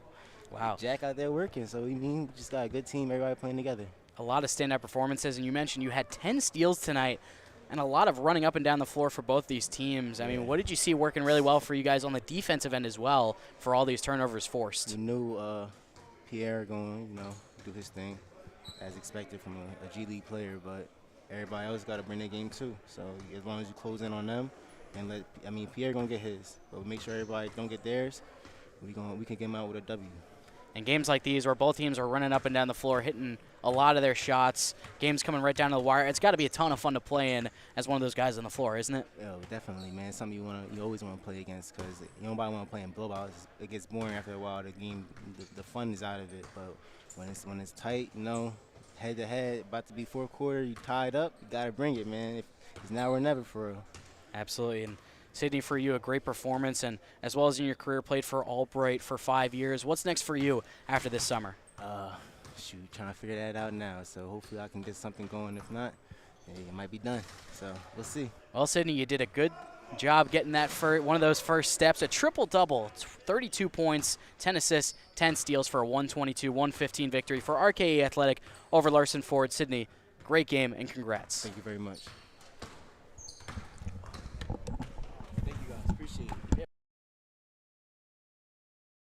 Wow.
Jack out there working, so we just got a good team, everybody playing together.
A lot of standout performances, and you mentioned you had 10 steals tonight and a lot of running up and down the floor for both these teams. I mean, what did you see working really well for you guys on the defensive end as well for all these turnovers forced?
We knew Pierre going, do his thing as expected from a G League player, but everybody else got to bring their game too. So as long as you close in on them and Pierre gonna get his, but make sure everybody don't get theirs. We can get him out with a W.
And games like these where both teams are running up and down the floor, hitting a lot of their shots, games coming right down to the wire, it's got to be a ton of fun to play in as one of those guys on the floor, isn't it?
Yeah, definitely, man. Something you always want to play against because nobody want to play in blowouts. It gets boring after a while. The game, the fun is out of it. But when it's tight, head-to-head, about to be fourth quarter. You tied up. You got to bring it, man. It's now or never for real.
Absolutely. And Sydney, for you, a great performance, and as well as in your career, played for Albright for 5 years. What's next for you after this summer?
Shoot, trying to figure that out now. So hopefully I can get something going. If not, hey, it might be done. So we'll see.
Well, Sydney, you did a good job getting that one of those first steps. A triple-double, 32 points, 10 assists, 10 steals for a 122-115 victory for RKE Athletic over Larson Ford. Sydney, great game and congrats.
Thank you very much.